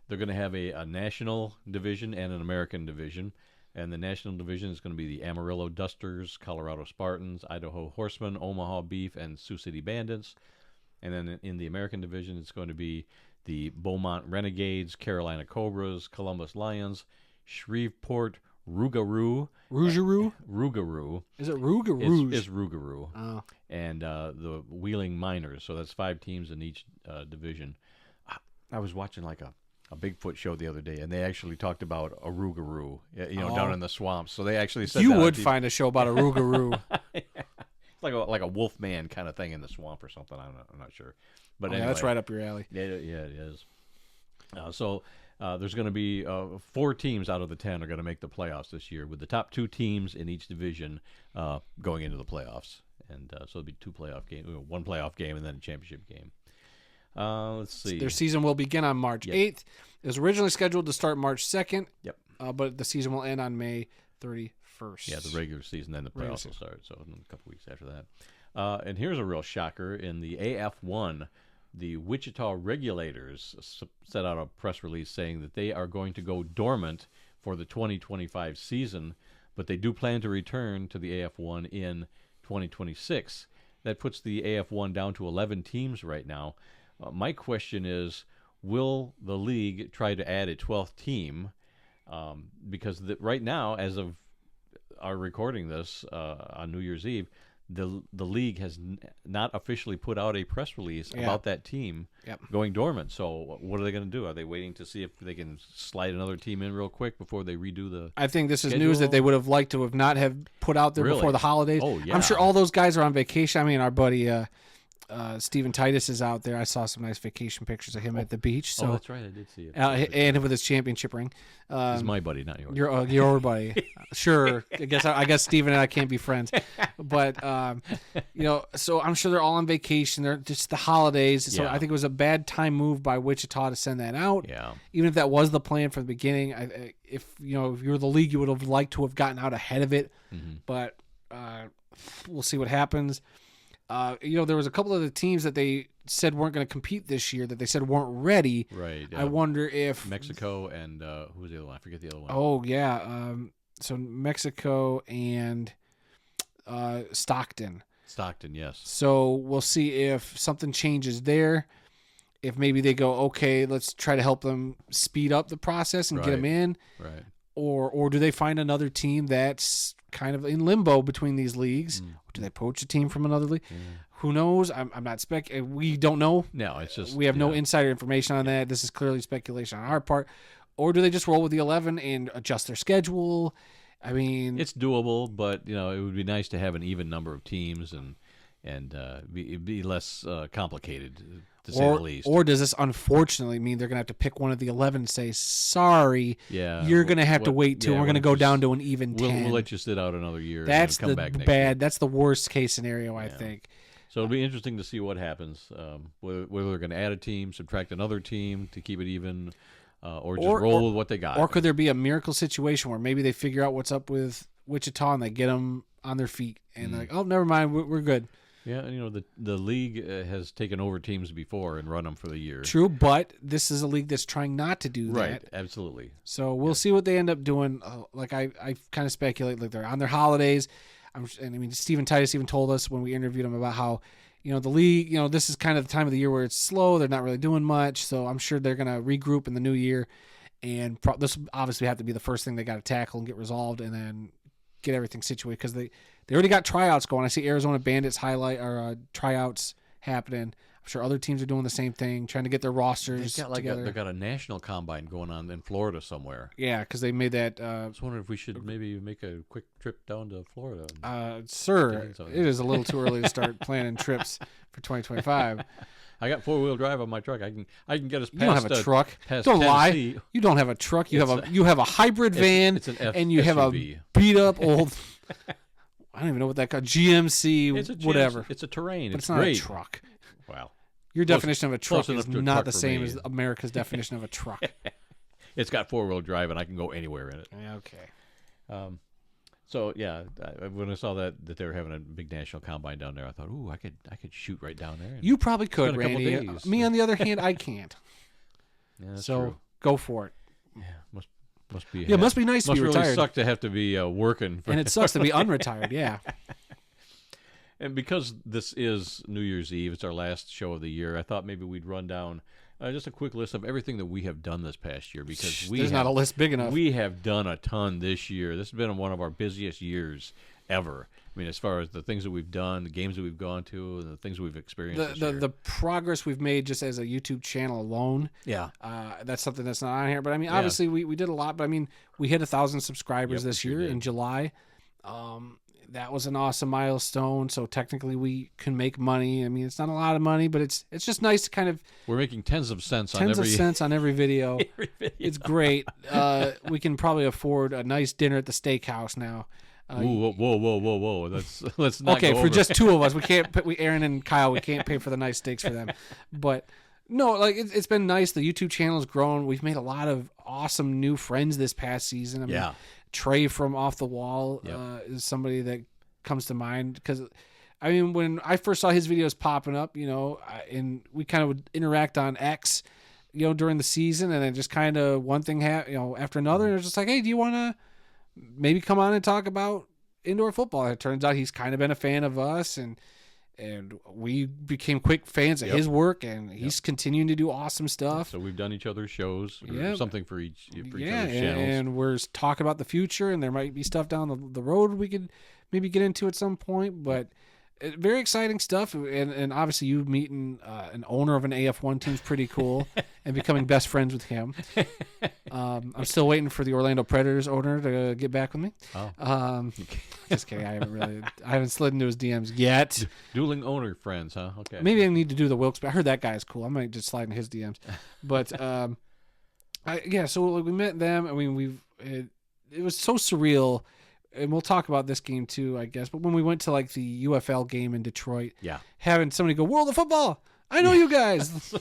they're going to have a national division and an American division. And the national division is going to be the Amarillo Dusters, Colorado Spartans, Idaho Horsemen, Omaha Beef, and Sioux City Bandits. And then in the American division, it's going to be the Beaumont Renegades, Carolina Cobras, Columbus Lions, Shreveport Rougarou. Rougarou. Is it Rougarou? It's Rougarou. Oh. And the Wheeling Miners. So that's 5 teams in each division. I was watching like a Bigfoot show the other day, and they actually talked about a Rougarou, down in the swamps. So they actually said you would find a show about a Rougarou. It's like a wolf man kind of thing in the swamp or something. I'm not sure. But anyway, that's right up your alley. Yeah, it is. So there's going to be 4 teams out of the 10 are going to make the playoffs this year, with the top 2 teams in each division going into the playoffs. And so it'll be 2 playoff games, 1 playoff game, and then a championship game. Let's see. Their season will begin on March 8th. It was originally scheduled to start March 2nd. Yep. But the season will end on May 31st. Yeah, the regular season, then the playoffs will start. So in a couple weeks after that. And here's a real shocker. In the AF1, the Wichita regulators set out a press release saying that they are going to go dormant for the 2025 season, but they do plan to return to the AF1 in 2026. That puts the AF1 down to 11 teams right now. My question is, will the league try to add a 12th team? Because right now, as of our recording this on New Year's Eve, the league has not officially put out a press release about that team going dormant. So what are they going to do? Are they waiting to see if they can slide another team in real quick before they redo the I think this is schedule? news that they would have liked to have not have put out there before the holidays. Oh, yeah. I'm sure all those guys are on vacation. I mean, our buddy Steven Titus is out there. I saw some nice vacation pictures of him at the beach. So that's right. I did see it. And with his championship ring. He's my buddy, not yours. Your buddy. Sure. I guess Steven and I can't be friends. But so I'm sure they're all on vacation. They're just the holidays. So I think it was a bad time move by Wichita to send that out. Yeah. Even if that was the plan from the beginning, if you're the league, you would have liked to have gotten out ahead of it. Mm-hmm. But we'll see what happens. There was a couple of the teams that they said weren't going to compete this year that they said weren't ready. Right. I wonder if Mexico and who was the other one? I forget the other one. Oh yeah. So Mexico and Stockton. Stockton, yes. So we'll see if something changes there. If maybe they go, okay, let's try to help them speed up the process and get them in. Right. Or do they find another team that's kind of in limbo between these leagues? Do they poach a team from another league? Who knows? I'm not we don't know. No, it's just we have no insider information on that. This is clearly speculation on our part. Or do they just roll with the 11 and adjust their schedule? I mean, it's doable, but it would be nice to have an even number of teams and be less complicated, to say the least. Or does this unfortunately mean they're going to have to pick one of the 11 and say, sorry, you're going to have to wait till we're going to go down to an even 10. We'll let you sit out another year That's and come back next year. year. That's the worst case scenario, I think. So it'll be interesting to see what happens, whether they're going to add a team, subtract another team to keep it even, or just roll with what they got. Or could there be a miracle situation where maybe they figure out what's up with Wichita and they get them on their feet and they're like, oh, never mind, we're good. Yeah, and the league has taken over teams before and run them for the year. True, but this is a league that's trying not to do that. Right, absolutely. So we'll see what they end up doing. Like I kind of speculate, like they're on their holidays. Steven Titus even told us when we interviewed him about how, the league, this is kind of the time of the year where it's slow. They're not really doing much. So I'm sure they're going to regroup in the new year. And this obviously have to be the first thing they got to tackle and get resolved and then get everything situated because they already got tryouts going. I see Arizona Bandits tryouts happening. I'm sure other teams are doing the same thing, trying to get their rosters together. They've got a national combine going on in Florida somewhere. Yeah, because they made that. I was wondering if we should maybe make a quick trip down to Florida. Sir, it is a little too early to start planning trips for 2025. I got 4-wheel drive on my truck. I can get us past. You don't have a truck. Don't Tennessee. Lie. You don't have a truck. You have a hybrid van. It's an and you SUV. Have a beat up old. I don't even know what that called. GMC, whatever. It's a Terrain. But it's not great. a truck. Wow. Your definition of a truck is not the same me. as America's definition of a truck. It's got 4-wheel drive, and I can go anywhere in it. Okay. So yeah, when I saw that they were having a big national combine down there, I thought, ooh, I could shoot right down there. You probably could, Randy. Days. Me, on the other hand, I can't. Yeah, that's so true. Go for it. Yeah, must be. Yeah, it must be nice to be really retired. Suck to have to be working. And it sucks to be unretired. Yeah. And because this is New Year's Eve, it's our last show of the year. I thought maybe we'd run down just a quick list of everything that we have done this past year because there's not a list big enough. We have done a ton this year. This has been one of our busiest years ever. I mean, as far as the things that we've done, the games that we've gone to, and the things that we've experienced. The progress we've made just as a YouTube channel alone. Yeah, that's something that's not on here. But I mean, obviously we did a lot. But I mean, we hit 1,000 subscribers this year in July. That was an awesome milestone. So technically, we can make money. I mean, it's not a lot of money, but it's just nice to kind of. We're making tens of cents on every video. It's great. We can probably afford a nice dinner at the steakhouse now. Ooh, whoa! Let's not. Okay, go for over. just two of us, we can't. Aaron and Kyle, we can't pay for the nice steaks for them. But no, like it's been nice. The YouTube channel has grown. We've made a lot of awesome new friends this past season. I mean, Trey from Off the Wall is somebody that comes to mind because, I mean, when I first saw his videos popping up, and we kind of would interact on X, during the season, and then just kind of one thing after another, and it was just like, hey, do you want to maybe come on and talk about indoor football? And it turns out he's kind of been a fan of us, and we became quick fans of his work, and he's continuing to do awesome stuff. So we've done each other's shows, something for each other's channels. And we're talking about the future, and there might be stuff down the road we could maybe get into at some point, but very exciting stuff. And obviously you meeting an owner of an AF1 team is pretty cool and becoming best friends with him. I'm still waiting for the Orlando Predators owner to get back with me. Just kidding. I haven't slid into his DMs yet. Dueling owner friends, huh? Okay. Maybe I need to do the Wilkes. I heard that guy is cool. I might just slide into his DMs. But so we met them. I mean, it was so surreal. And we'll talk about this game too, I guess. But when we went to like the UFL game in Detroit, having somebody go, World of Football, I know you guys.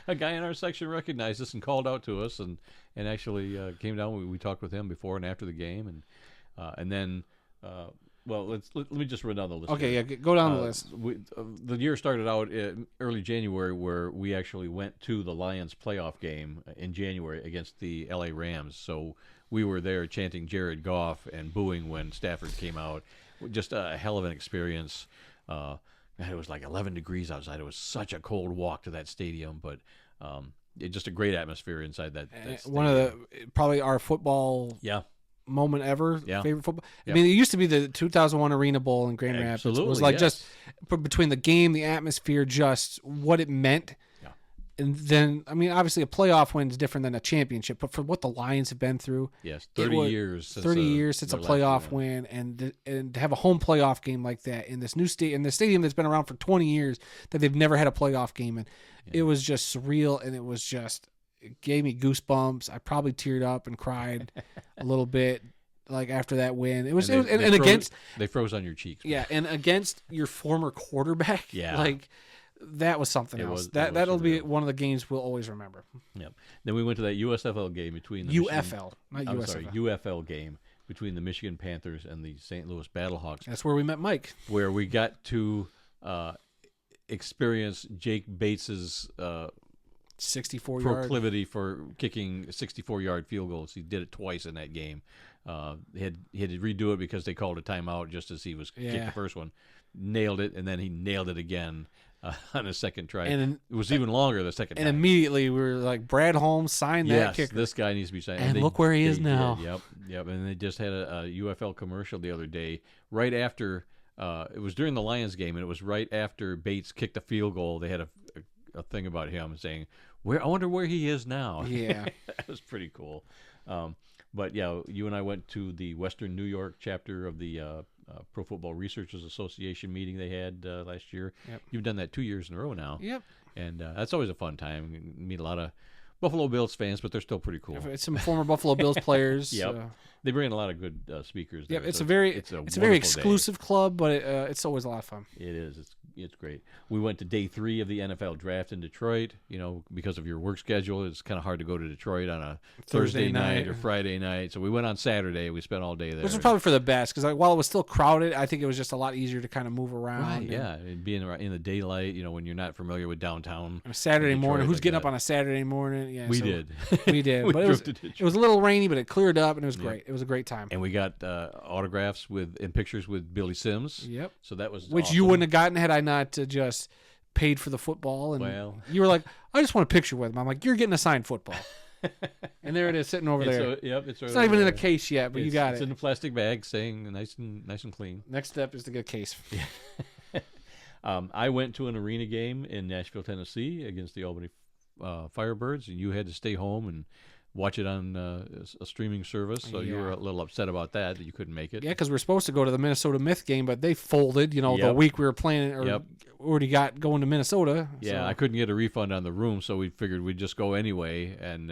A guy in our section recognized us and called out to us, and actually came down. We talked with him before and after the game, and then let me just run down the list. Okay, go down the list. The year started out in early January, where we actually went to the Lions playoff game in January against the LA Rams. So we were there chanting Jared Goff and booing when Stafford came out. Just a hell of an experience. It was like 11 degrees outside. It was such a cold walk to that stadium, but just a great atmosphere inside that stadium. One of probably our football moment ever. Favorite football. I mean, it used to be the 2001 Arena Bowl in Grand Rapids. It was like just between the game, the atmosphere, just what it meant. And then, I mean, obviously a playoff win is different than a championship, but for what the Lions have been through, 30 years since a playoff win, and to have a home playoff game like that in this new in the stadium that's been around for 20 years that they've never had a playoff game in, it was just surreal, and it gave me goosebumps. I probably teared up and cried a little bit, like after that win. They froze on your cheeks. Yeah, and against your former quarterback, like. That was something else. That'll be one of the games we'll always remember. Yep. Then we went to that USFL game between the UFL game between the Michigan Panthers and the St. Louis Battlehawks. That's where we met Mike. Where we got to experience Jake Bates's 64-yard proclivity for kicking 64-yard field goals. He did it twice in that game. He had to redo it because they called a timeout just as he was kicked the first one. Nailed it, and then he nailed it again. On a second try. And it was even longer the second time. And immediately we were like, Brad Holmes signed that kicker. This guy needs to be signed. And look where he is now. Yep. And they just had a UFL commercial the other day, right after, it was during the Lions game, and it was right after Bates kicked a field goal. They had a thing about him saying, I wonder where he is now. Yeah. That was pretty cool. But yeah, you and I went to the Western New York chapter of the Pro Football Researchers Association meeting they had last year. Yep. You've done that 2 years in a row now. Yep. And that's always a fun time. You meet a lot of Buffalo Bills fans, but they're still pretty cool. It's some former Buffalo Bills players. Yep. They bring in a lot of good speakers. Yeah, it's a very exclusive club, but it's always a lot of fun. It is. It's great. We went to day 3 of the NFL draft in Detroit. Because of your work schedule, it's kind of hard to go to Detroit on a Thursday night or Friday night. So we went on Saturday. We spent all day there. Which was probably for the best, because while it was still crowded, I think it was just a lot easier to kind of move around. Right, yeah. And being in the daylight, when you're not familiar with downtown. On a Saturday morning. Who's getting up on a Saturday morning? Yeah, we did. We did. But it was a little rainy, but it cleared up, and it was great. It was a great time. And we got autographs and pictures with Billy Sims. Yep. So that was Which awesome. you wouldn't have gotten had I not just paid for the football. And you were like, I just want a picture with him. I'm like, you're getting a signed football. And there it is sitting over there. It's not even in a case yet, but you got it. It's in a plastic bag, saying nice and clean. Next step is to get a case. I went to an arena game in Nashville, Tennessee against the Albany Firebirds, and you had to stay home and watch it on a streaming service. So you were a little upset about that you couldn't make it. Yeah, because we're supposed to go to the Minnesota Myth game, but they folded. The Yep. week we were playing or already got going to Minnesota. Yeah, so. I couldn't get a refund on the room, so we figured we'd just go anyway, and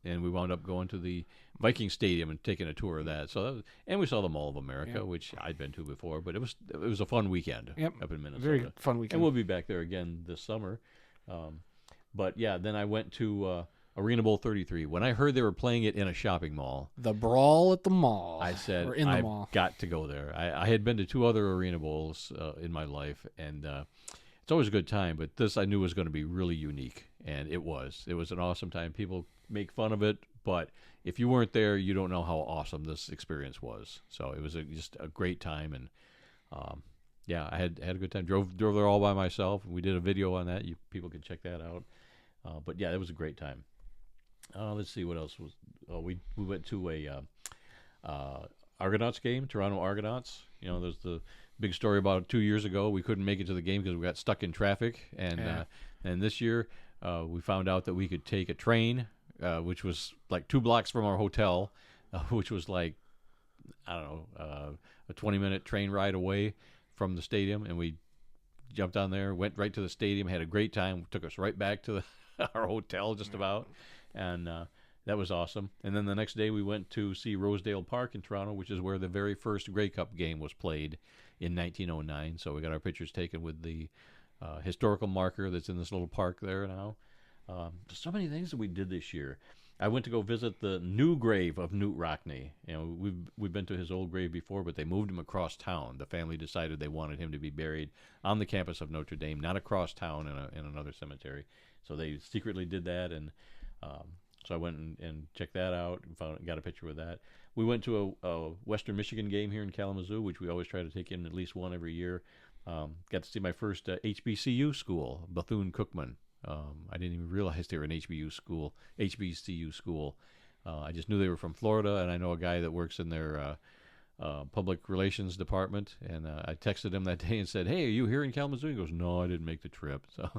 we wound up going to the Viking Stadium and taking a tour of that. So and we saw the Mall of America, which I'd been to before, but it was a fun weekend up in Minnesota. Very fun weekend. And we'll be back there again this summer. But yeah, then I went to Arena Bowl 33. When I heard they were playing it in a shopping mall, the brawl at the mall. I said, or in the I've mall. got to go there. I had been to 2 other Arena Bowls in my life, and it's always a good time, but this I knew was going to be really unique, and it was. It was an awesome time. People make fun of it, but if you weren't there, you don't know how awesome this experience was. So it was just a great time, and yeah, I had a good time. Drove there all by myself. We did a video on that. People can check that out. But yeah, it was a great time. Let's see what else was. We went to a Argonauts game, Toronto Argonauts. There's the big story about 2 years ago. We couldn't make it to the game because we got stuck in traffic, and this year we found out that we could take a train, which was like 2 blocks from our hotel, which was like I don't know a 20-minute train ride away from the stadium, and we jumped on there, went right to the stadium, had a great time. Took us right back to our hotel just about, and that was awesome. And then the next day we went to see Rosedale Park in Toronto, which is where the very first Grey Cup game was played in 1909. So we got our pictures taken with the historical marker that's in this little park there now. So many things that we did this year. I went to go visit the new grave of Newt Rockne. We've been to his old grave before, but they moved him across town. The family decided they wanted him to be buried on the campus of Notre Dame, not across town in another cemetery. So they secretly did that, and so I went and checked that out and got a picture with that. We went to a Western Michigan game here in Kalamazoo, which we always try to take in at least one every year. Got to see my first HBCU school, Bethune-Cookman. I didn't even realize they were an HBCU school. I just knew they were from Florida, and I know a guy that works in their public relations department. And I texted him that day and said, "Hey, are you here in Kalamazoo?" He goes, "No, I didn't make the trip." So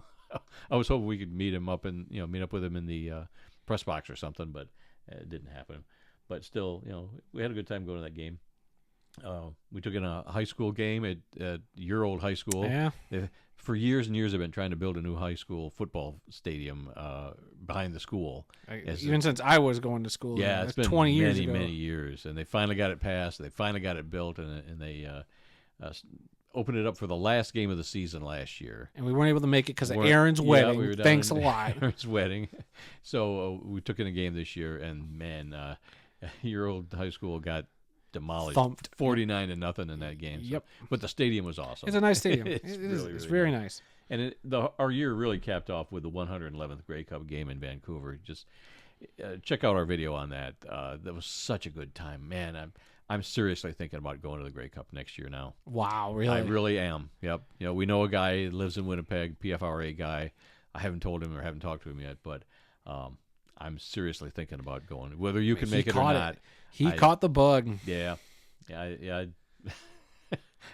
I was hoping we could meet up with him in the press box or something, but it didn't happen. But still, we had a good time going to that game. We took in a high school game at your old high school. Yeah. For years and years, I've been trying to build a new high school football stadium behind the school. Even since I was going to school. Yeah, it's been 20 years ago. many years. And they finally got it passed. They finally got it built, and they opened it up for the last game of the season last year. And we weren't able to make it because of Aaron's wedding. We were down Thanks a in lot. Aaron's wedding. So we took in a game this year, and man, your old high school got demolished, thumped, 49-0 in that game. Yep. But the stadium was awesome. It's a nice stadium. It's really very nice. And our year really capped off with the 111th Grey Cup game in Vancouver. Just check out our video on that. That was such a good time, man. I'm seriously thinking about going to the Grey Cup next year now. Wow, really? I really am. Yep. We know a guy who lives in Winnipeg, PFRA guy. I haven't told him or haven't talked to him yet, but I'm seriously thinking about going. Whether you can make it or not. He caught the bug. Yeah. I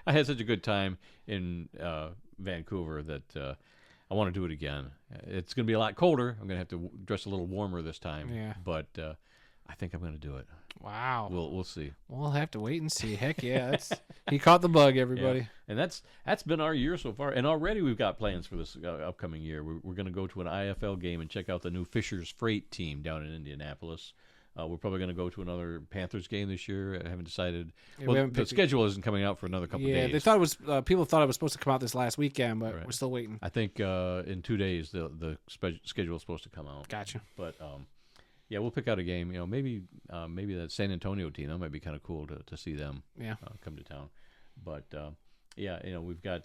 had such a good time in Vancouver that I want to do it again. It's going to be a lot colder. I'm going to have to dress a little warmer this time. Yeah. But I think I'm going to do it. Wow. We'll see. We'll have to wait and see. Heck yeah. He caught the bug, everybody. Yeah. And that's been our year so far. And already we've got plans for this upcoming year. We're going to go to an IFL game and check out the new Fisher's Freight team down in Indianapolis. We're probably going to go to another Panthers game this year. I haven't decided. Yeah, the schedule isn't coming out for another couple of days. Yeah, they thought it was. People thought it was supposed to come out this last weekend, but we're still waiting. I think in 2 days the schedule is supposed to come out. Gotcha. But yeah, we'll pick out a game. Maybe that San Antonio team. That might be kind of cool to see them. Yeah. Come to town. But yeah, we've got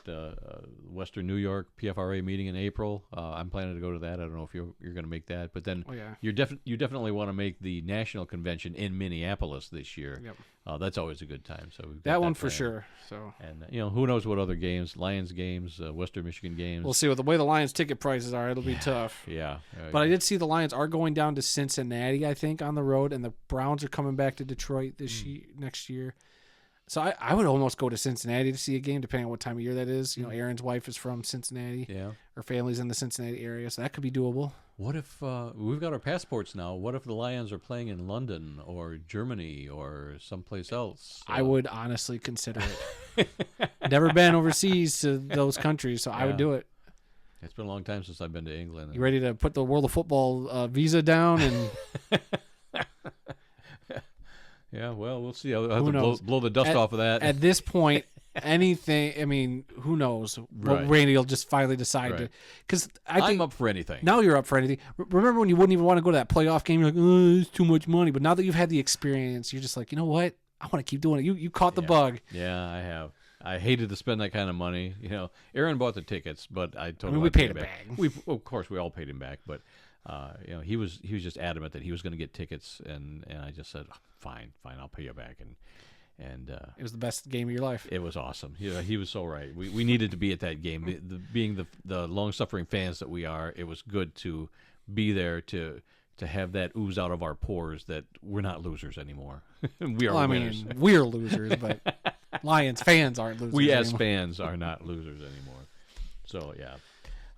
Western New York PFRA meeting in April. I'm planning to go to that. I don't know if you're going to make that, but then you definitely want to make the national convention in Minneapolis this year. Yep. That's always a good time. So we've got that one planned. for sure. So and who knows what other games, Lions games, Western Michigan games. We'll see. With the way the Lions ticket prices are, it'll be tough. Yeah. But I did see the Lions are going down to Cincinnati, I think, on the road, and the Browns are coming back to Detroit next year. So I would almost go to Cincinnati to see a game, depending on what time of year that is. You know, Aaron's wife is from Cincinnati. Yeah. Her family's in the Cincinnati area, so that could be doable. What if we've got our passports now? What if the Lions are playing in London or Germany or someplace else? I would honestly consider it. Never been overseas to those countries, so I would do it. It's been a long time since I've been to England. You ready to put the World of Football visa down? And yeah, well, we'll see. I'll have to blow the dust off of that. At this point, anything. I mean, who knows? Right. Randy will just finally decide to. Because I'm up for anything. Now you're up for anything. Remember when you wouldn't even want to go to that playoff game? You're like, oh, it's too much money. But now that you've had the experience, you're just like, you know what? I want to keep doing it. You caught the bug. Yeah, I have. I hated to spend that kind of money. You know, Aaron bought the tickets, but I told him we paid him back. Of course, we all paid him back, but you know, he was just adamant that he was going to get tickets, and I just said, fine, I'll pay you back, and it was the best game of your life. It was awesome. He was so right. We needed to be at that game. Being the long suffering fans that we are, it was good to be there to have that ooze out of our pores that we're not losers anymore. We are winners. I mean, we're losers, but Lions fans aren't losers. We as anymore. fans are not losers anymore. So yeah.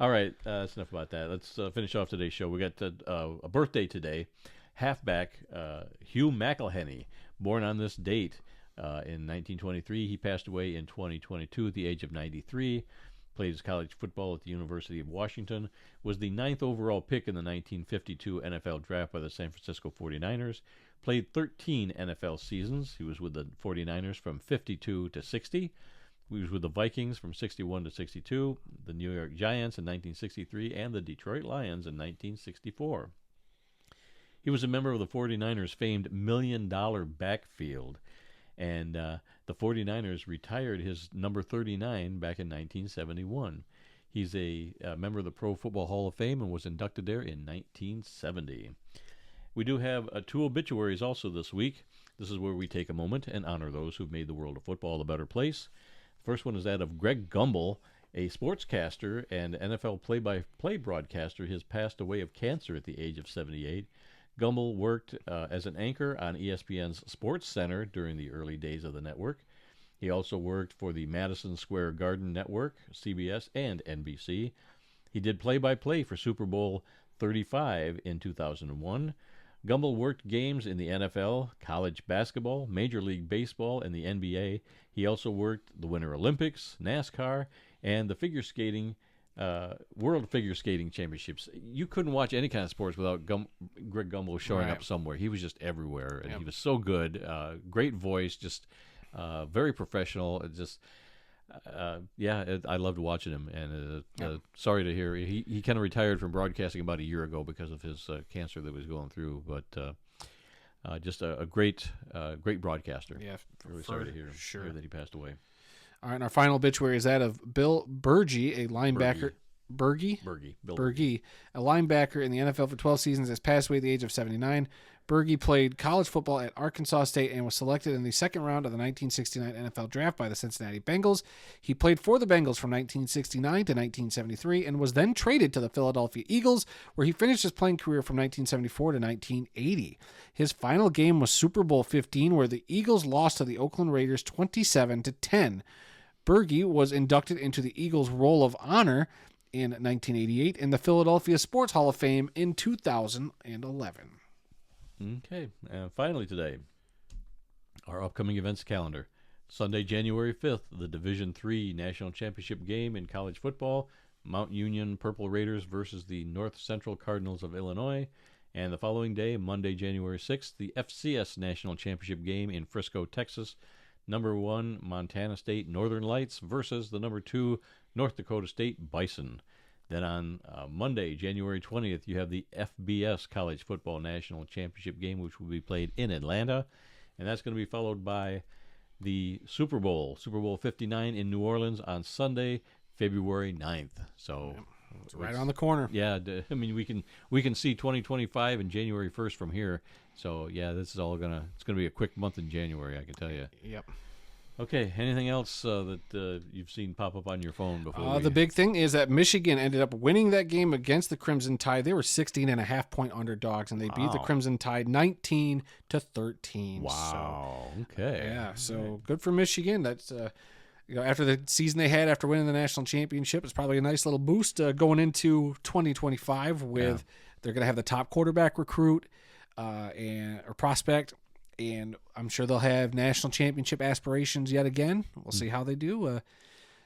All right, that's enough about that. Let's finish off today's show. We got a birthday today. Halfback Hugh McElhenney, born on this date in 1923. He passed away in 2022 at the age of 93. Played his college football at the University of Washington. Was the 9th overall pick in the 1952 NFL Draft by the San Francisco 49ers. Played 13 NFL seasons. He was with the 49ers from 52 to 60. He was with the Vikings from 61 to 62, the New York Giants in 1963, and the Detroit Lions in 1964. He was a member of the 49ers' famed $1 million backfield, and the 49ers retired his number 39 back in 1971. He's a member of the Pro Football Hall of Fame and was inducted there in 1970. We do have two obituaries also this week. This is where we take a moment and honor those who've made the world of football a better place. The first one is that of Greg Gumbel, a sportscaster and NFL play-by-play broadcaster. He has passed away of cancer at the age of 78. Gumbel worked as an anchor on ESPN's Sports Center during the early days of the network. He also worked for the Madison Square Garden Network, CBS, and NBC. He did play-by-play for Super Bowl 35 in 2001. Gumbel worked games in the NFL, college basketball, Major League Baseball, and the NBA. He also worked the Winter Olympics, NASCAR, and the figure skating, World Figure Skating Championships. You couldn't watch any kind of sports without Greg Gumbel showing up somewhere. He was just everywhere, and he was so good. Great voice, just very professional. I loved watching him, and sorry to hear he kind of retired from broadcasting about a year ago because of his cancer that he was going through. But just a great broadcaster. Yeah, really sorry to hear that he passed away. All right, and our final obituary is that of Bill Bergey, a linebacker. Bergey, a linebacker in the NFL for 12 seasons, has passed away at the age of 79. Bergey played college football at Arkansas State and was selected in the second round of the 1969 NFL Draft by the Cincinnati Bengals. He played for the Bengals from 1969 to 1973 and was then traded to the Philadelphia Eagles, where he finished his playing career from 1974 to 1980. His final game was Super Bowl 15, where the Eagles lost to the Oakland Raiders 27-10. Bergey was inducted into the Eagles Roll of Honor in 1988 and the Philadelphia Sports Hall of Fame in 2011. Okay, and finally today, our upcoming events calendar. Sunday, January 5th, the Division III National Championship game in college football, Mount Union Purple Raiders versus the North Central Cardinals of Illinois. And the following day, Monday, January 6th, the FCS National Championship game in Frisco, Texas. Number 1, Montana State Northern Lights versus the number 2, North Dakota State Bison. Then on Monday, January 20th, you have the FBS College Football National Championship game, which will be played in Atlanta. And that's going to be followed by the Super Bowl 59 in New Orleans on Sunday, February 9th. So it's right on the corner. Yeah, I mean, we can see 2025 and January 1st from here. So, yeah, this is all it's going to be a quick month in January, I can tell you. Yep. Okay, anything else that you've seen pop up on your phone before? The big thing is that Michigan ended up winning that game against the Crimson Tide. They were 16.5-point underdogs, and they beat the Crimson Tide 19-13. Wow. Okay. Yeah, so good for Michigan. That's after the season they had after winning the national championship, it's probably a nice little boost going into 2025 with they're going to have the top quarterback recruit or prospect. And I'm sure they'll have national championship aspirations yet again. We'll see how they do.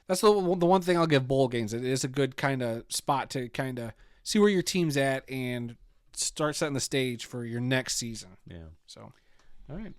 That's the one thing I'll give bowl games. It is a good kind of spot to kind of see where your team's at and start setting the stage for your next season. Yeah. So, all right.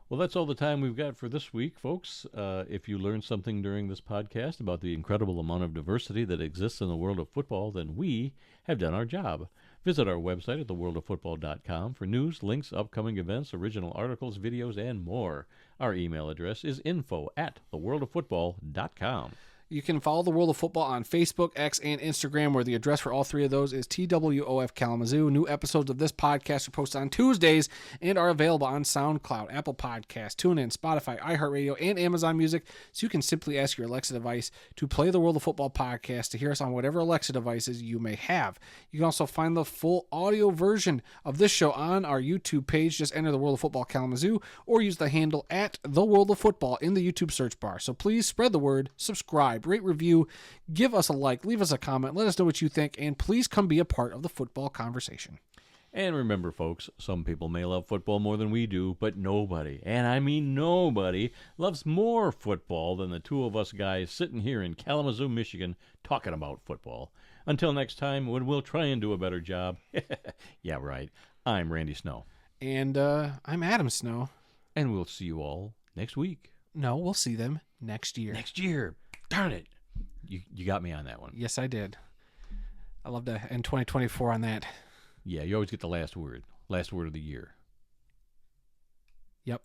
Well, that's all the time we've got for this week, folks. If you learned something during this podcast about the incredible amount of diversity that exists in the world of football, then we have done our job. Visit our website at theworldoffootball.com for news, links, upcoming events, original articles, videos, and more. Our email address is info@theworldoffootball.com. You can follow The World of Football on Facebook, X, and Instagram, where the address for all three of those is TWOF Kalamazoo. New episodes of this podcast are posted on Tuesdays and are available on SoundCloud, Apple Podcasts, TuneIn, Spotify, iHeartRadio, and Amazon Music. So you can simply ask your Alexa device to play the World of Football podcast to hear us on whatever Alexa devices you may have. You can also find the full audio version of this show on our YouTube page. Just enter The World of Football Kalamazoo or use the handle @The World of Football in the YouTube search bar. So please spread the word, subscribe, rate, review, give us a like, leave us a comment, let us know what you think, and please come be a part of the football conversation. And remember, folks, some people may love football more than we do, but nobody, and I mean nobody, loves more football than the two of us guys sitting here in Kalamazoo, Michigan, talking about football. Until next time, when we'll try and do a better job. Yeah, right. I'm Randy Snow. And I'm Adam Snow. And we'll see you all next week. No, we'll see them next year. Next year. Darn it. You got me on that one. Yes, I did. I love to end 2024 on that. Yeah, you always get the last word. Last word of the year. Yep.